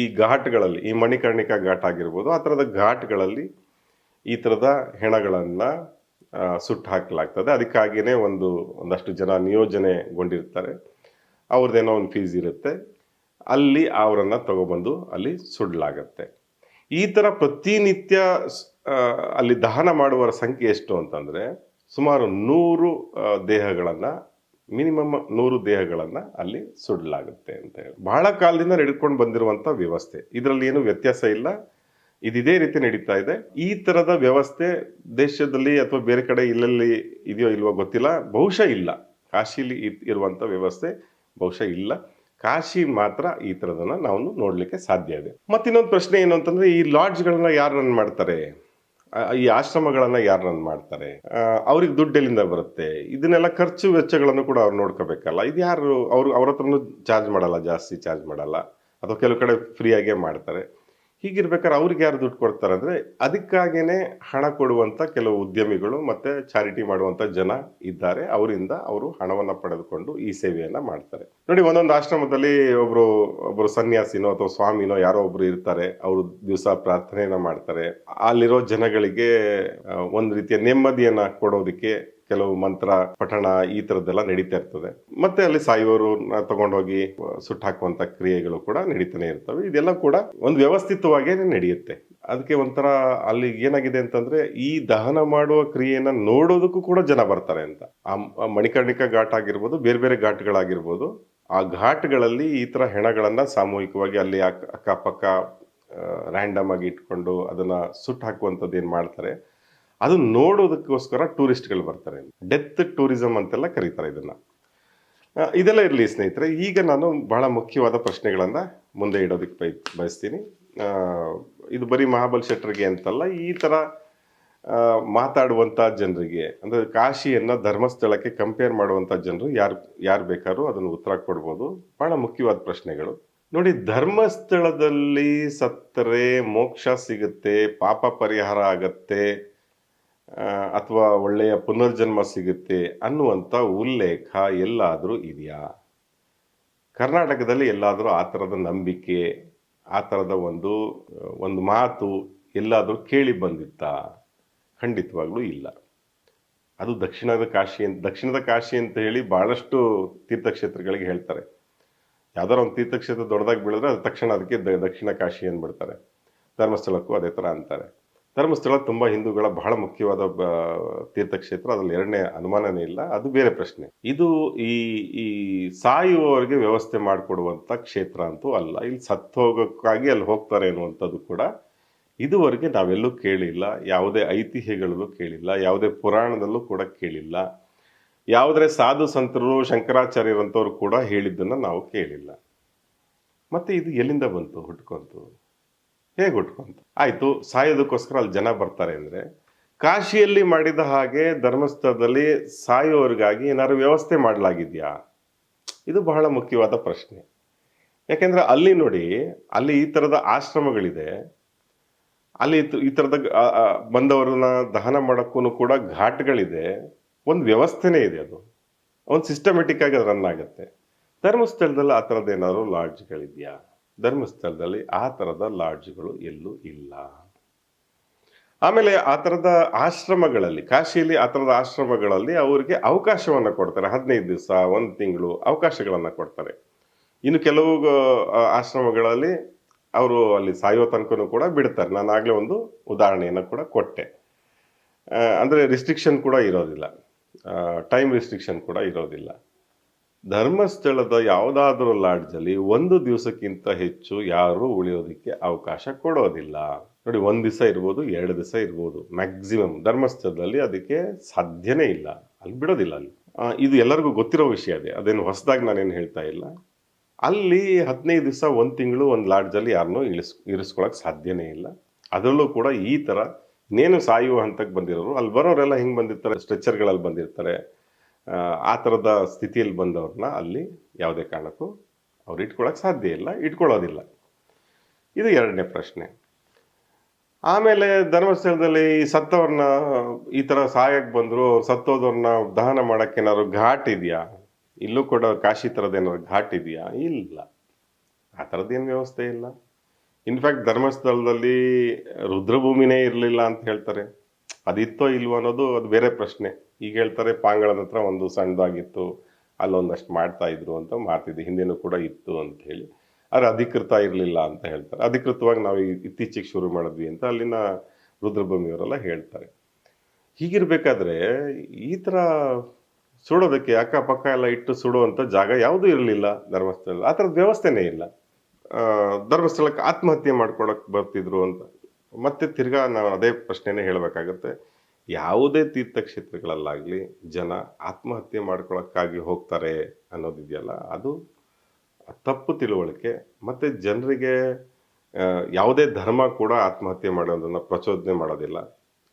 ಈ ಘಾಟ್ಗಳಲ್ಲಿ, ಈ ಮಣಿಕರ್ಣಿಕಾ ಘಾಟ್ ಆಗಿರ್ಬೋದು, ಆ ಥರದ ಘಾಟ್ಗಳಲ್ಲಿ ಈ ಥರದ ಹೆಣಗಳನ್ನು ಸುಟ್ಟು ಹಾಕಲಾಗ್ತದೆ. ಅದಕ್ಕಾಗಿಯೇ ಒಂದಷ್ಟು ಜನ ನಿಯೋಜನೆಗೊಂಡಿರ್ತಾರೆ. ಅವ್ರದ್ದೇನೋ ಒಂದು ಫೀಸ್ ಇರುತ್ತೆ. ಅಲ್ಲಿ ಅವರನ್ನು ತಗೊಬಂದು ಅಲ್ಲಿ ಸುಡಲಾಗತ್ತೆ. ಈ ಥರ ಪ್ರತಿನಿತ್ಯ ಅಲ್ಲಿ ದಹನ ಮಾಡುವವರ ಸಂಖ್ಯೆ ಎಷ್ಟು ಅಂತಂದರೆ, ಸುಮಾರು 100 ದೇಹಗಳನ್ನು, ಮಿನಿಮಮ್ 100 ದೇಹಗಳನ್ನು ಅಲ್ಲಿ ಸುಡಲಾಗುತ್ತೆ ಅಂತ ಹೇಳಿ. ಬಹಳ ಕಾಲದಿಂದ ನಡೆದುಕೊಂಡು ಬಂದಿರುವಂಥ ವ್ಯವಸ್ಥೆ. ಇದರಲ್ಲಿ ಏನು ವ್ಯತ್ಯಾಸ ಇಲ್ಲ, ಇದೇ ರೀತಿ ನಡೀತಾ ಇದೆ. ಈ ಥರದ ವ್ಯವಸ್ಥೆ ದೇಶದಲ್ಲಿ ಅಥವಾ ಬೇರೆ ಕಡೆ ಇಲ್ಲಲ್ಲಿ ಇದೆಯೋ ಇಲ್ವೋ ಗೊತ್ತಿಲ್ಲ, ಬಹುಶಃ ಇಲ್ಲ. ಕಾಶಿಲಿ ಇರುವಂಥ ವ್ಯವಸ್ಥೆ ಬಹುಶಃ ಇಲ್ಲ. ಕಾಶಿ ಮಾತ್ರ ಈ ಥರದನ್ನು ನಾವು ನೋಡಲಿಕ್ಕೆ ಸಾಧ್ಯ ಇದೆ. ಮತ್ತಿನ್ನೊಂದು ಪ್ರಶ್ನೆ ಏನು ಅಂತಂದರೆ, ಈ ಲಾಡ್ಜ್ಗಳನ್ನ ಯಾರು ರನ್ ಮಾಡ್ತಾರೆ, ಈ ಆಶ್ರಮಗಳನ್ನು ಯಾರು ರನ್ ಮಾಡ್ತಾರೆ, ಅವ್ರಿಗೆ ದುಡ್ಡು ಎಲ್ಲಿಂದ ಬರುತ್ತೆ, ಇದನ್ನೆಲ್ಲ ಖರ್ಚು ವೆಚ್ಚಗಳನ್ನು ಕೂಡ ಅವ್ರು ನೋಡ್ಕೋಬೇಕಲ್ಲ. ಇದು ಯಾರು, ಅವ್ರ ಹತ್ರನೂ ಚಾರ್ಜ್ ಮಾಡಲ್ಲ, ಜಾಸ್ತಿ ಚಾರ್ಜ್ ಮಾಡಲ್ಲ, ಅಥವಾ ಕೆಲವು ಕಡೆ ಫ್ರೀಯಾಗೇ ಮಾಡ್ತಾರೆ. ಹೀಗಿರ್ಬೇಕಾದ್ರೆ ಅವ್ರಿಗೆ ಯಾರು ದುಡ್ಡು ಕೊಡ್ತಾರೆ ಅಂದರೆ, ಅದಕ್ಕಾಗೇನೆ ಹಣ ಕೊಡುವಂಥ ಕೆಲವು ಉದ್ಯಮಿಗಳು ಮತ್ತು ಚಾರಿಟಿ ಮಾಡುವಂಥ ಜನ ಇದ್ದಾರೆ. ಅವರಿಂದ ಅವರು ಹಣವನ್ನು ಪಡೆದುಕೊಂಡು ಈ ಸೇವೆಯನ್ನು ಮಾಡ್ತಾರೆ. ನೋಡಿ, ಒಂದೊಂದು ಆಶ್ರಮದಲ್ಲಿ ಒಬ್ಬರು ಸನ್ಯಾಸಿನೋ ಅಥವಾ ಸ್ವಾಮಿನೋ ಯಾರೋ ಒಬ್ರು ಇರ್ತಾರೆ. ಅವರು ದಿವಸ ಪ್ರಾರ್ಥನೆಯನ್ನು ಮಾಡ್ತಾರೆ. ಅಲ್ಲಿರೋ ಜನಗಳಿಗೆ ಒಂದು ರೀತಿಯ ನೆಮ್ಮದಿಯನ್ನು ಕೊಡೋದಕ್ಕೆ ಕೆಲವು ಮಂತ್ರ ಪಠಣ ಈ ಥರದ್ದೆಲ್ಲ ನಡೀತಾ ಇರ್ತದೆ. ಮತ್ತೆ ಅಲ್ಲಿ ಸಾಯುವವರು ತಗೊಂಡೋಗಿ ಸುಟ್ಟು ಹಾಕುವಂಥ ಕ್ರಿಯೆಗಳು ಕೂಡ ನಡೀತಾನೆ ಇರ್ತವೆ. ಇದೆಲ್ಲ ಕೂಡ ಒಂದು ವ್ಯವಸ್ಥಿತವಾಗಿ ನಡೆಯುತ್ತೆ. ಅದಕ್ಕೆ ಒಂಥರ ಅಲ್ಲಿ ಏನಾಗಿದೆ ಅಂತಂದ್ರೆ, ಈ ದಹನ ಮಾಡುವ ಕ್ರಿಯೆಯನ್ನ ನೋಡೋದಕ್ಕೂ ಕೂಡ ಜನ ಬರ್ತಾರೆ ಅಂತ. ಆ ಮಣಿಕರ್ಣಿಕಾ ಘಾಟ್ ಆಗಿರ್ಬೋದು, ಬೇರೆ ಬೇರೆ ಘಾಟ್ಗಳಾಗಿರ್ಬೋದು, ಆ ಘಾಟ್ಗಳಲ್ಲಿ ಈ ಥರ ಹೆಣಗಳನ್ನು ಸಾಮೂಹಿಕವಾಗಿ ಅಲ್ಲಿ ಅಕ್ಕಪಕ್ಕ ರ್ಯಾಂಡಮ್ ಆಗಿ ಇಟ್ಕೊಂಡು ಅದನ್ನ ಸುಟ್ಟು ಹಾಕುವಂಥದ್ದು ಏನು ಮಾಡ್ತಾರೆ, ಅದು ನೋಡೋದಕ್ಕೋಸ್ಕರ ಟೂರಿಸ್ಟ್ಗಳು ಬರ್ತಾರೆ. ಡೆತ್ ಟೂರಿಸಂ ಅಂತೆಲ್ಲ ಕರೀತಾರೆ ಇದನ್ನ. ಇದೆಲ್ಲ ಇರಲಿ ಸ್ನೇಹಿತರೆ. ಈಗ ನಾನು ಬಹಳ ಮುಖ್ಯವಾದ ಪ್ರಶ್ನೆಗಳನ್ನು ಮುಂದೆ ಇಡೋದಕ್ಕೆ ಬಯಸ್ತೀನಿ. ಆ, ಇದು ಬರೀ ಮಹಾಬಲ್ ಶೆಟ್ಟರ್ಗೆ ಅಂತಲ್ಲ, ಈ ಥರ ಮಾತಾಡುವಂಥ ಜನರಿಗೆ, ಅಂದರೆ ಕಾಶಿಯನ್ನು ಧರ್ಮಸ್ಥಳಕ್ಕೆ ಕಂಪೇರ್ ಮಾಡುವಂಥ ಜನರು ಯಾರು ಯಾರು ಬೇಕಾದ್ರೂ ಅದನ್ನು ಉತ್ತರ ಕೊಡ್ಬೋದು. ಬಹಳ ಮುಖ್ಯವಾದ ಪ್ರಶ್ನೆಗಳು. ನೋಡಿ, ಧರ್ಮಸ್ಥಳದಲ್ಲಿ ಸತ್ತರೆ ಮೋಕ್ಷ ಸಿಗುತ್ತೆ, ಪಾಪ ಪರಿಹಾರ ಆಗತ್ತೆ, ಅಥವಾ ಒಳ್ಳೆಯ ಪುನರ್ಜನ್ಮ ಸಿಗುತ್ತೆ ಅನ್ನುವಂಥ ಉಲ್ಲೇಖ ಎಲ್ಲಾದರೂ ಇದೆಯಾ? ಕರ್ನಾಟಕದಲ್ಲಿ ಎಲ್ಲಾದರೂ ಆ ಥರದ ನಂಬಿಕೆ, ಆ ಥರದ ಒಂದು ಮಾತು ಎಲ್ಲಾದರೂ ಕೇಳಿ ಬಂದಿತ್ತಾ? ಖಂಡಿತವಾಗ್ಲೂ ಇಲ್ಲ. ಅದು ದಕ್ಷಿಣದ ಕಾಶಿ ಅಂತ ಹೇಳಿ ಭಾಳಷ್ಟು ತೀರ್ಥಕ್ಷೇತ್ರಗಳಿಗೆ ಹೇಳ್ತಾರೆ. ಯಾವ್ದಾರು ಒಂದು ತೀರ್ಥಕ್ಷೇತ್ರ ದೊಡ್ಡದಾಗಿ ಬೆಳೆದ್ರೆ ಅದು ತಕ್ಷಣ ಅದಕ್ಕೆ ದಕ್ಷಿಣ ಕಾಶಿ ಅಂದ್ಬಿಡ್ತಾರೆ. ಧರ್ಮಸ್ಥಳಕ್ಕೂ ಅದೇ ಥರ ಅಂತಾರೆ. ಧರ್ಮಸ್ಥಳ ತುಂಬ ಹಿಂದೂಗಳ ಬಹಳ ಮುಖ್ಯವಾದ ತೀರ್ಥಕ್ಷೇತ್ರ, ಅದ್ರಲ್ಲಿ ಎರಡನೇ ಅನುಮಾನನೇ ಇಲ್ಲ. ಅದು ಬೇರೆ ಪ್ರಶ್ನೆ. ಇದು ಈ ಈ ಸಾಯುವವರಿಗೆ ವ್ಯವಸ್ಥೆ ಮಾಡಿಕೊಡುವಂಥ ಕ್ಷೇತ್ರ ಅಂತೂ ಅಲ್ಲ. ಇಲ್ಲಿ ಸತ್ತು ಹೋಗೋಕ್ಕಾಗಿ ಅಲ್ಲಿ ಹೋಗ್ತಾರೆ ಅನ್ನುವಂಥದ್ದು ಕೂಡ ಇದುವರೆಗೆ ನಾವೆಲ್ಲೂ ಕೇಳಿಲ್ಲ. ಯಾವುದೇ ಐತಿಹ್ಯಗಳಲ್ಲೂ ಕೇಳಿಲ್ಲ, ಯಾವುದೇ ಪುರಾಣದಲ್ಲೂ ಕೂಡ ಕೇಳಿಲ್ಲ. ಯಾವುದೇ ಸಾಧು ಸಂತರು, ಶಂಕರಾಚಾರ್ಯರಂಥವ್ರು ಕೂಡ ಹೇಳಿದ್ದನ್ನು ನಾವು ಕೇಳಿಲ್ಲ. ಮತ್ತೆ ಇದು ಎಲ್ಲಿಂದ ಬಂತು ಹುಟ್ಕೊಂತು? ಹೇಗೆ ಹುಟ್ಕೊಂತು? ಆಯಿತು, ಸಾಯೋದಕ್ಕೋಸ್ಕರ ಅಲ್ಲಿ ಜನ ಬರ್ತಾರೆ ಅಂದರೆ, ಕಾಶಿಯಲ್ಲಿ ಮಾಡಿದ ಹಾಗೆ ಧರ್ಮಸ್ಥಳದಲ್ಲಿ ಸಾಯೋರಿಗಾಗಿ ಏನಾದ್ರು ವ್ಯವಸ್ಥೆ ಮಾಡಲಾಗಿದೆಯಾ? ಇದು ಬಹಳ ಮುಖ್ಯವಾದ ಪ್ರಶ್ನೆ. ಯಾಕೆಂದರೆ ಅಲ್ಲಿ ನೋಡಿ, ಅಲ್ಲಿ ಈ ಥರದ ಆಶ್ರಮಗಳಿದೆ. ಅಲ್ಲಿ ಈ ಥರದ ಬಂದವರನ್ನ ದಹನ ಮಾಡೋಕ್ಕೂ ಕೂಡ ಘಾಟ್ಗಳಿದೆ. ಒಂದು ವ್ಯವಸ್ಥೆನೇ ಇದೆ. ಅದು ಒಂದು ಸಿಸ್ಟಮೆಟಿಕ್ ಆಗಿ ರನ್ ಆಗುತ್ತೆ. ಧರ್ಮಸ್ಥಳದಲ್ಲಿ ಆ ಥರದ್ದು ಏನಾದ್ರು ಲಾಡ್ಜ್ಗಳಿದೆಯಾ? ಧರ್ಮಸ್ಥಳದಲ್ಲಿ ಆ ಥರದ ಲಾಡ್ಜ್ಗಳು ಎಲ್ಲೂ ಇಲ್ಲ. ಆಮೇಲೆ ಆ ಥರದ ಆಶ್ರಮಗಳಲ್ಲಿ, ಕಾಶಿಯಲ್ಲಿ ಆ ಥರದ ಆಶ್ರಮಗಳಲ್ಲಿ ಅವರಿಗೆ ಅವಕಾಶವನ್ನು ಕೊಡ್ತಾರೆ. 15 ದಿವಸ, 1 ತಿಂಗಳು ಅವಕಾಶಗಳನ್ನು ಕೊಡ್ತಾರೆ. ಇನ್ನು ಕೆಲವು ಆಶ್ರಮಗಳಲ್ಲಿ ಅವರು ಅಲ್ಲಿ ಸಾಯೋ ತನಕನೂ ಕೂಡ ಬಿಡ್ತಾರೆ. ನಾನು ಆಗಲೇ ಒಂದು ಉದಾಹರಣೆಯನ್ನು ಕೂಡ ಕೊಟ್ಟೆ. ಅಂದರೆ ರಿಸ್ಟ್ರಿಕ್ಷನ್ ಕೂಡ ಇರೋದಿಲ್ಲ, ಟೈಮ್ ರಿಸ್ಟ್ರಿಕ್ಷನ್ ಕೂಡ ಇರೋದಿಲ್ಲ. ಧರ್ಮಸ್ಥಳದ ಯಾವುದಾದ್ರೂ ಲಾಡ್ಜಲ್ಲಿ 1 ದಿವಸಕ್ಕಿಂತ ಹೆಚ್ಚು ಯಾರು ಉಳಿಯೋದಕ್ಕೆ ಅವಕಾಶ ಕೊಡೋದಿಲ್ಲ. ನೋಡಿ, 1 ದಿವಸ ಇರ್ಬೋದು, 2 ದಿವಸ ಇರ್ಬೋದು ಮ್ಯಾಕ್ಸಿಮಮ್. ಧರ್ಮಸ್ಥಳದಲ್ಲಿ ಅದಕ್ಕೆ ಸಾಧ್ಯನೇ ಇಲ್ಲ, ಅಲ್ಲಿ ಬಿಡೋದಿಲ್ಲ. ಅಲ್ಲಿ ಇದು ಎಲ್ಲರಿಗೂ ಗೊತ್ತಿರೋ ವಿಷಯ. ಅದೇನು ಹೊಸದಾಗಿ ನಾನೇನು ಹೇಳ್ತಾ ಇಲ್ಲ. ಅಲ್ಲಿ 15 ದಿವಸ, 1 ತಿಂಗಳು ಒಂದು ಲಾಡ್ಜಲ್ಲಿ ಯಾರನ್ನೂ ಇರಿಸ್ಕೊಳಕ್ಕೆ ಸಾಧ್ಯನೇ ಇಲ್ಲ. ಅದರಲ್ಲೂ ಕೂಡ ಈ ಥರ ಇನ್ನೇನು ಸಾಯುವ ಹಂತಕ್ಕೆ ಬಂದಿರೋರು, ಅಲ್ಲಿ ಬರೋರೆಲ್ಲ ಹಿಂಗೆ ಬಂದಿರ್ತಾರೆ, ಸ್ಟ್ರೆಚರ್ಗಳಲ್ಲಿ ಬಂದಿರ್ತಾರೆ. ಆ ಥರದ ಸ್ಥಿತಿಯಲ್ಲಿ ಬಂದವ್ರನ್ನ ಅಲ್ಲಿ ಯಾವುದೇ ಕಾರಣಕ್ಕೂ ಅವ್ರು ಇಟ್ಕೊಳಕ್ಕೆ ಸಾಧ್ಯ ಇಲ್ಲ, ಇಟ್ಕೊಳ್ಳೋದಿಲ್ಲ. ಇದು ಎರಡನೇ ಪ್ರಶ್ನೆ. ಆಮೇಲೆ ಧರ್ಮಸ್ಥಳದಲ್ಲಿ ಸತ್ತವ್ರನ್ನ ಈ ಥರ ಸಾಯಕ್ಕೆ ಬಂದರು, ಸತ್ತೋದವ್ರನ್ನ ದಹನ ಮಾಡೋಕ್ಕೆ ಏನಾದ್ರು ಘಾಟ್ ಇದೆಯಾ? ಇಲ್ಲೂ ಕೂಡ ಕಾಶಿ ಥರದ್ದು ಏನಾದ್ರು ಘಾಟ್ ಇದೆಯಾ? ಇಲ್ಲ, ಆ ಥರದ್ದೇನು ವ್ಯವಸ್ಥೆ ಇಲ್ಲ. ಇನ್ಫ್ಯಾಕ್ಟ್ ಧರ್ಮಸ್ಥಳದಲ್ಲಿ ರುದ್ರಭೂಮಿನೇ ಇರಲಿಲ್ಲ ಅಂತ ಹೇಳ್ತಾರೆ. ಅದಿತ್ತೋ ಇಲ್ವೋ ಅನ್ನೋದು ಅದು ಬೇರೆ ಪ್ರಶ್ನೆ. ಈಗ ಹೇಳ್ತಾರೆ ಪಾಂಗಳದ ಹತ್ರ ಒಂದು ಸಣ್ಣದಾಗಿತ್ತು, ಅಲ್ಲೊಂದಷ್ಟು ಮಾಡ್ತಾ ಇದ್ರು ಅಂತ ಮಾತಿದೆ. ಹಿಂದೆನೂ ಕೂಡ ಇತ್ತು ಅಂತ ಹೇಳಿ. ಆದರೆ ಅಧಿಕೃತ ಇರಲಿಲ್ಲ ಅಂತ ಹೇಳ್ತಾರೆ. ಅಧಿಕೃತವಾಗಿ ನಾವು ಇತ್ತೀಚೆಗೆ ಶುರು ಮಾಡಿದ್ವಿ ಅಂತ ಅಲ್ಲಿನ ರುದ್ರಭೂಮಿಯವರೆಲ್ಲ ಹೇಳ್ತಾರೆ. ಹೀಗಿರ್ಬೇಕಾದ್ರೆ ಈ ಥರ ಸುಡೋದಕ್ಕೆ ಅಕ್ಕಪಕ್ಕ ಎಲ್ಲ ಇಟ್ಟು ಸುಡುವಂಥ ಜಾಗ ಯಾವುದೂ ಇರಲಿಲ್ಲ ಧರ್ಮಸ್ಥಳ. ಆ ಥರದ ವ್ಯವಸ್ಥೆನೇ ಇಲ್ಲ. ಧರ್ಮಸ್ಥಳಕ್ಕೆ ಆತ್ಮಹತ್ಯೆ ಮಾಡ್ಕೊಳಕ್ಕೆ ಬರ್ತಿದ್ರು ಅಂತ ಮತ್ತೆ ತಿರ್ಗಾ ನಾವು ಅದೇ ಪ್ರಶ್ನೆನೇ ಹೇಳಬೇಕಾಗತ್ತೆ. ಯಾವುದೇ ತೀರ್ಥಕ್ಷೇತ್ರಗಳಲ್ಲಾಗಲಿ ಜನ ಆತ್ಮಹತ್ಯೆ ಮಾಡ್ಕೊಳಕ್ಕಾಗಿ ಹೋಗ್ತಾರೆ ಅನ್ನೋದಿದೆಯಲ್ಲ, ಅದು ತಪ್ಪು ತಿಳುವಳಿಕೆ. ಮತ್ತು ಜನರಿಗೆ ಯಾವುದೇ ಧರ್ಮ ಕೂಡ ಆತ್ಮಹತ್ಯೆ ಮಾಡೋದನ್ನು ಪ್ರಚೋದನೆ ಮಾಡೋದಿಲ್ಲ.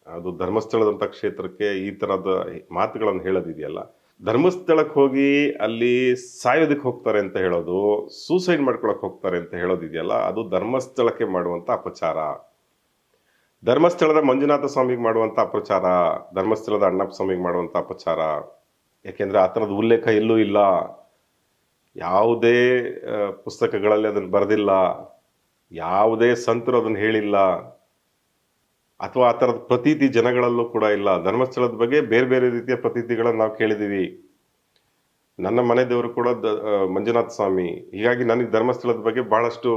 ಅದು ಧರ್ಮಸ್ಥಳದಂಥ ಕ್ಷೇತ್ರಕ್ಕೆ ಈ ಥರದ ಮಾತುಗಳನ್ನು ಹೇಳೋದಿದೆಯಲ್ಲ, ಧರ್ಮಸ್ಥಳಕ್ಕೆ ಹೋಗಿ ಅಲ್ಲಿ ಸಾಯೋದಕ್ಕೆ ಹೋಗ್ತಾರೆ ಅಂತ ಹೇಳೋದು, ಸೂಸೈಡ್ ಮಾಡ್ಕೊಳಕ್ಕೆ ಹೋಗ್ತಾರೆ ಅಂತ ಹೇಳೋದಿದೆಯಲ್ಲ, ಅದು ಧರ್ಮಸ್ಥಳಕ್ಕೆ ಮಾಡುವಂಥ ಅಪಚಾರ. ಧರ್ಮಸ್ಥಳದ ಮಂಜುನಾಥ ಸ್ವಾಮಿಗೆ ಮಾಡುವಂಥ ಅಪಚಾರ, ಧರ್ಮಸ್ಥಳದ ಅಣ್ಣಪ್ಪ ಸ್ವಾಮಿಗೆ ಮಾಡುವಂಥ ಅಪಚಾರ. ಯಾಕೆಂದರೆ ಆ ಥರದ ಉಲ್ಲೇಖ ಎಲ್ಲೂ ಇಲ್ಲ, ಯಾವುದೇ ಪುಸ್ತಕಗಳಲ್ಲಿ ಅದನ್ನು ಬರೆದಿಲ್ಲ, ಯಾವುದೇ ಸಂತರು ಅದನ್ನು ಹೇಳಿಲ್ಲ, ಅಥವಾ ಆ ಥರದ ಪ್ರತೀತಿ ಜನಗಳಲ್ಲೂ ಕೂಡ ಇಲ್ಲ. ಧರ್ಮಸ್ಥಳದ ಬಗ್ಗೆ ಬೇರೆ ಬೇರೆ ರೀತಿಯ ಪ್ರತೀತಿಗಳನ್ನು ನಾವು ಕೇಳಿದ್ದೀವಿ. ನನ್ನ ಮನೆ ದೇವರು ಕೂಡ ಮಂಜುನಾಥ ಸ್ವಾಮಿ. ಹೀಗಾಗಿ ನನಗೆ ಧರ್ಮಸ್ಥಳದ ಬಗ್ಗೆ ಬಹಳಷ್ಟು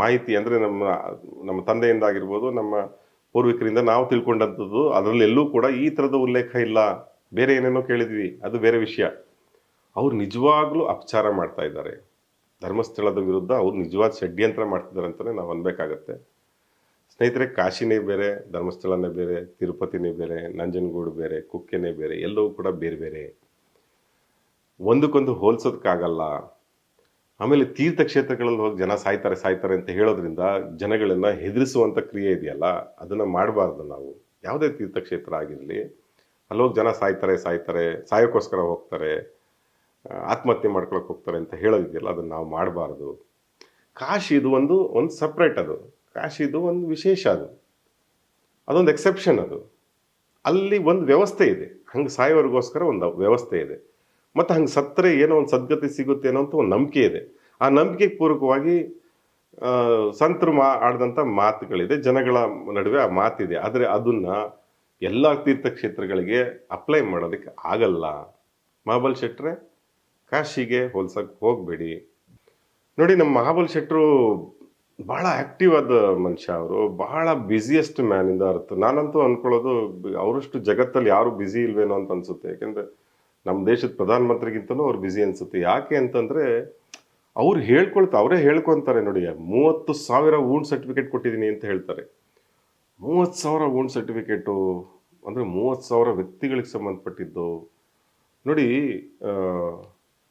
ಮಾಹಿತಿ, ಅಂದರೆ ನಮ್ಮ ತಂದೆಯಿಂದ ಆಗಿರ್ಬೋದು, ನಮ್ಮ ಪೂರ್ವಿಕರಿಂದ ನಾವು ತಿಳ್ಕೊಂಡಂಥದ್ದು, ಅದರಲ್ಲಿ ಎಲ್ಲೂ ಕೂಡ ಈ ಥರದ ಉಲ್ಲೇಖ ಇಲ್ಲ. ಬೇರೆ ಏನೇನೋ ಕೇಳಿದ್ವಿ, ಅದು ಬೇರೆ ವಿಷಯ. ಅವ್ರು ನಿಜವಾಗ್ಲೂ ಅಪಚಾರ ಮಾಡ್ತಾ ಇದ್ದಾರೆ. ಧರ್ಮಸ್ಥಳದ ವಿರುದ್ಧ ಅವ್ರು ನಿಜವಾದ ಷಡ್ಯಂತ್ರ ಮಾಡ್ತಿದ್ದಾರೆ ಅಂತಲೇ ನಾವು ಅನ್ಬೇಕಾಗತ್ತೆ. ಸ್ನೇಹಿತರೆ, ಕಾಶಿನೇ ಬೇರೆ, ಧರ್ಮಸ್ಥಳನೇ ಬೇರೆ, ತಿರುಪತಿನೇ ಬೇರೆ, ನಂಜನಗೂಡು ಬೇರೆ, ಕುಕ್ಕೆನೇ ಬೇರೆ, ಎಲ್ಲವೂ ಕೂಡ ಬೇರೆ ಬೇರೆ. ಒಂದಕ್ಕೊಂದು ಹೋಲಿಸೋದಕ್ಕಾಗಲ್ಲ. ಆಮೇಲೆ ತೀರ್ಥಕ್ಷೇತ್ರಗಳಲ್ಲಿ ಹೋಗಿ ಜನ ಸಾಯ್ತಾರೆ ಅಂತ ಹೇಳೋದ್ರಿಂದ ಜನಗಳನ್ನ ಹೆದರಿಸುವಂಥ ಕ್ರಿಯೆ ಇದೆಯಲ್ಲ, ಅದನ್ನ ಮಾಡಬಾರ್ದು ನಾವು. ಯಾವುದೇ ತೀರ್ಥಕ್ಷೇತ್ರ ಆಗಿರಲಿ, ಅಲ್ಲೋಗಿ ಜನ ಸಾಯ್ತಾರೆ, ಸಾಯೋಕ್ಕೋಸ್ಕರ ಹೋಗ್ತಾರೆ, ಆತ್ಮಹತ್ಯೆ ಮಾಡ್ಕೊಳಕ್ಕೆ ಹೋಗ್ತಾರೆ ಅಂತ ಹೇಳೋದಿದೆಯಲ್ಲ, ಅದನ್ನ ನಾವು ಮಾಡಬಾರ್ದು. ಕಾಶಿದು ಒಂದು ಸಪ್ರೇಟ್ ಅದು. ಕಾಶಿದು ಒಂದು ವಿಶೇಷ ಅದು. ಅದೊಂದು ಎಕ್ಸೆಪ್ಷನ್ ಅದು. ಅಲ್ಲಿ ಒಂದು ವ್ಯವಸ್ಥೆ ಇದೆ. ಹಂಗೆ ಸಾಯೋರಿಗೋಸ್ಕರ ಒಂದು ವ್ಯವಸ್ಥೆ ಇದೆ. ಮತ್ತು ಹಂಗೆ ಸತ್ತರೆ ಏನೋ ಒಂದು ಸದ್ಗತಿ ಸಿಗುತ್ತೆ ಅನ್ನೋ ಅಂತ ಒಂದು ನಂಬಿಕೆ ಇದೆ. ಆ ನಂಬಿಕೆಗೆ ಪೂರಕವಾಗಿ ಸಂತರು ಆಡಿದಂಥ ಮಾತುಗಳಿದೆ, ಜನಗಳ ನಡುವೆ ಆ ಮಾತಿದೆ. ಆದರೆ ಅದನ್ನ ಎಲ್ಲ ತೀರ್ಥಕ್ಷೇತ್ರಗಳಿಗೆ ಅಪ್ಲೈ ಮಾಡೋದಕ್ಕೆ ಆಗಲ್ಲ. ಮಹಾಬಲ್ ಶೆಟ್ರೆ, ಕಾಶಿಗೆ ಹೋಲ್ಸಕ್ಕೆ ಹೋಗಬೇಡಿ. ನೋಡಿ, ನಮ್ಮ ಮಹಾಬಲ್ ಶೆಟ್ರು ಬಹಳ ಆಕ್ಟಿವ್ ಆದ ಮನುಷ್ಯ. ಅವರು ಬಹಳ busiest man in the earth. ನಾನಂತೂ ಅನ್ಕೊಳ್ಳೋದು ಅವರಷ್ಟು ಜಗತ್ತಲ್ಲಿ ಯಾರು ಬ್ಯುಸಿ ಇಲ್ವೇನೋ ಅಂತ ಅನ್ಸುತ್ತೆ. ಯಾಕೆಂದ್ರೆ ನಮ್ಮ ದೇಶದ ಪ್ರಧಾನಮಂತ್ರಿಗಿಂತಲೂ ಅವ್ರು ಬ್ಯುಸಿ ಅನ್ಸುತ್ತೆ. ಯಾಕೆ ಅಂತಂದ್ರೆ ಅವರೇ ಹೇಳ್ಕೊಂತಾರೆ ನೋಡಿ, 30,000 ವೂಂಡ್ ಸರ್ಟಿಫಿಕೇಟ್ ಕೊಟ್ಟಿದ್ದೀನಿ ಅಂತ ಹೇಳ್ತಾರೆ. 30,000 ವೂಂಡ್ ಸರ್ಟಿಫಿಕೇಟು ಅಂದರೆ 30,000 ವ್ಯಕ್ತಿಗಳಿಗೆ ಸಂಬಂಧಪಟ್ಟಿದ್ದು. ನೋಡಿ,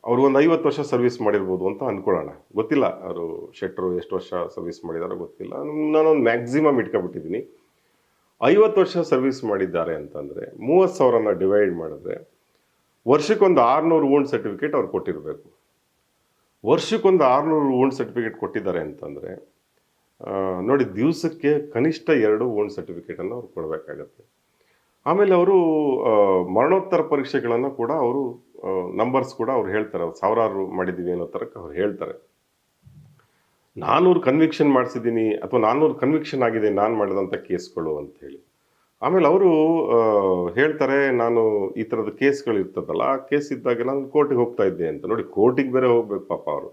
ಅವರು ಒಂದು 50 ವರ್ಷ ಸರ್ವಿಸ್ ಮಾಡಿರ್ಬೋದು ಅಂತ ಅನ್ಕೊಳ್ಳೋಣ. ಗೊತ್ತಿಲ್ಲ ಅವರು ಶೆಟ್ರು ಎಷ್ಟು ವರ್ಷ ಸರ್ವಿಸ್ ಮಾಡಿದಾರೋ ಗೊತ್ತಿಲ್ಲ. ನಾನೊಂದು ಮ್ಯಾಕ್ಸಿಮಮ್ ಇಟ್ಕೊಬಿಟ್ಟಿದ್ದೀನಿ. 50 ವರ್ಷ ಸರ್ವಿಸ್ ಮಾಡಿದ್ದಾರೆ ಅಂತಂದರೆ 30,000ನ ಡಿವೈಡ್ ಮಾಡಿದ್ರೆ ವರ್ಷಕ್ಕೊಂದು 600 ವೂಂಡ್ ಸರ್ಟಿಫಿಕೇಟ್ ಅವ್ರು ಕೊಟ್ಟಿರಬೇಕು. ವರ್ಷಕ್ಕೊಂದು 600 ವೂಂಡ್ ಸರ್ಟಿಫಿಕೇಟ್ ಕೊಟ್ಟಿದ್ದಾರೆ ಅಂತಂದರೆ ನೋಡಿ, ದಿವಸಕ್ಕೆ ಕನಿಷ್ಠ 2 ವೂಂಡ್ ಸರ್ಟಿಫಿಕೇಟನ್ನು ಅವ್ರು ಕೊಡಬೇಕಾಗತ್ತೆ. ಆಮೇಲೆ ಅವರು ಮರಣೋತ್ತರ ಪರೀಕ್ಷೆಗಳನ್ನು ಕೂಡ ಅವರು ನಂಬರ್ಸ್ ಕೂಡ ಅವ್ರು ಹೇಳ್ತಾರೆ. ಸಾವಿರಾರು ಮಾಡಿದ್ದೀವಿ ಅನ್ನೋ ಥರಕ್ಕೆ ಅವ್ರು ಹೇಳ್ತಾರೆ. 400 ಕನ್ವಿಕ್ಷನ್ ಮಾಡಿಸಿದ್ದೀನಿ ಅಥವಾ 400 ಕನ್ವಿಕ್ಷನ್ ಆಗಿದೆ ನಾನು ಮಾಡಿದಂಥ ಕೇಸ್ಗಳು ಅಂತ ಹೇಳಿ. ಆಮೇಲೆ ಅವರು ಹೇಳ್ತಾರೆ, ನಾನು ಈ ಥರದ ಕೇಸ್ಗಳು ಇರ್ತದಲ್ಲ, ಆ ಕೇಸ್ ಇದ್ದಾಗ ನಾನು ಕೋರ್ಟಿಗೆ ಹೋಗ್ತಾ ಇದ್ದೆ ಅಂತ. ನೋಡಿ, ಕೋರ್ಟಿಗೆ ಬೇರೆ ಹೋಗ್ಬೇಕು ಪಾಪ ಅವರು.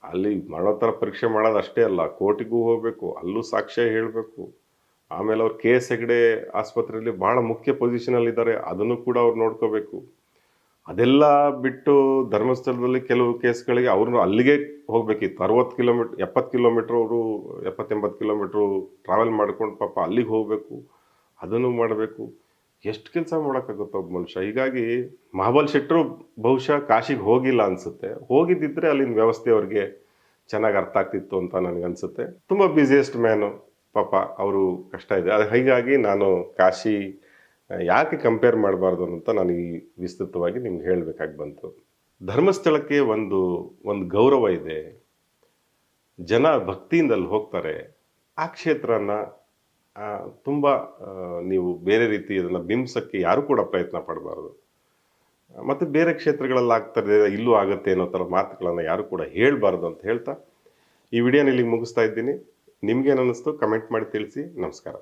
ಅಲ್ಲಿ ಮರಣೋತ್ತರ ಪರೀಕ್ಷೆ ಮಾಡೋದು ಅಷ್ಟೇ ಅಲ್ಲ, ಕೋರ್ಟಿಗೂ ಹೋಗಬೇಕು, ಅಲ್ಲೂ ಸಾಕ್ಷ್ಯ ಹೇಳಬೇಕು. ಆಮೇಲೆ ಅವ್ರು KS ಹೆಗ್ಡೆ ಆಸ್ಪತ್ರೆಯಲ್ಲಿ ಬಹಳ ಮುಖ್ಯ ಪೊಸಿಷನಲ್ಲಿ ಇದ್ದಾರೆ, ಅದನ್ನು ಕೂಡ ಅವ್ರು ನೋಡ್ಕೋಬೇಕು. ಅದೆಲ್ಲ ಬಿಟ್ಟು ಧರ್ಮಸ್ಥಳದಲ್ಲಿ ಕೆಲವು ಕೇಸ್ಗಳಿಗೆ ಅವ್ರನ್ನ ಅಲ್ಲಿಗೆ ಹೋಗ್ಬೇಕಿತ್ತು. 60 ಕಿಲೋಮೀಟ್ರ್ 70 ಕಿಲೋಮೀಟ್ರ್ ಅವರು 70-80 ಕಿಲೋಮೀಟ್ರು ಟ್ರಾವೆಲ್ ಮಾಡ್ಕೊಂಡು ಪಾಪ ಅಲ್ಲಿಗೆ ಹೋಗಬೇಕು, ಅದನ್ನು ಮಾಡಬೇಕು. ಎಷ್ಟು ಕೆಲಸ ಮಾಡೋಕ್ಕಾಗುತ್ತೆ ಒಬ್ಬ ಮನುಷ್ಯ. ಹೀಗಾಗಿ ಮಹಾಬಲ್ ಶೆಟ್ರು ಬಹುಶಃ ಕಾಶಿಗೆ ಹೋಗಿಲ್ಲ ಅನಿಸುತ್ತೆ. ಹೋಗಿದ್ದಿದ್ರೆ ಅಲ್ಲಿನ ವ್ಯವಸ್ಥೆ ಅವ್ರಿಗೆ ಚೆನ್ನಾಗಿ ಅರ್ಥ ಆಗ್ತಿತ್ತು ಅಂತ ನನಗನ್ಸುತ್ತೆ. ತುಂಬ ಬ್ಯುಸಿಯೆಸ್ಟ್ ಮ್ಯಾನು ಪಾಪ, ಅವರು ಕಷ್ಟ ಇದೆ. ಅದು ಹೀಗಾಗಿ ನಾನು ಕಾಶಿ ಯಾಕೆ ಕಂಪೇರ್ ಮಾಡಬಾರ್ದು ಅಂತ ನಾನು ಈ ವಿಸ್ತೃತವಾಗಿ ನಿಮ್ಗೆ ಹೇಳಬೇಕಾಗಿ ಬಂತು. ಧರ್ಮಸ್ಥಳಕ್ಕೆ ಒಂದು ಗೌರವ ಇದೆ. ಜನ ಭಕ್ತಿಯಿಂದ ಅಲ್ಲಿ ಹೋಗ್ತಾರೆ. ಆ ಕ್ಷೇತ್ರನ ತುಂಬ ನೀವು ಬೇರೆ ರೀತಿ ಅದನ್ನು ಬಿಂಬಿಸೋಕ್ಕೆ ಯಾರೂ ಕೂಡ ಪ್ರಯತ್ನ ಪಡಬಾರ್ದು. ಮತ್ತು ಬೇರೆ ಕ್ಷೇತ್ರಗಳಲ್ಲಿ ಆಗ್ತದೆ, ಇಲ್ಲೂ ಆಗುತ್ತೆ ಅನ್ನೋ ಥರ ಮಾತುಗಳನ್ನು ಯಾರು ಕೂಡ ಹೇಳಬಾರ್ದು ಅಂತ ಹೇಳ್ತಾ ಈ ವಿಡಿಯೋನ ಇಲ್ಲಿಗೆ ಮುಗಿಸ್ತಾ ಇದ್ದೀನಿ. ನಿಮ್ಗೇನು ಅನ್ನಿಸ್ತು ಕಮೆಂಟ್ ಮಾಡಿ ತಿಳಿಸಿ. ನಮಸ್ಕಾರ.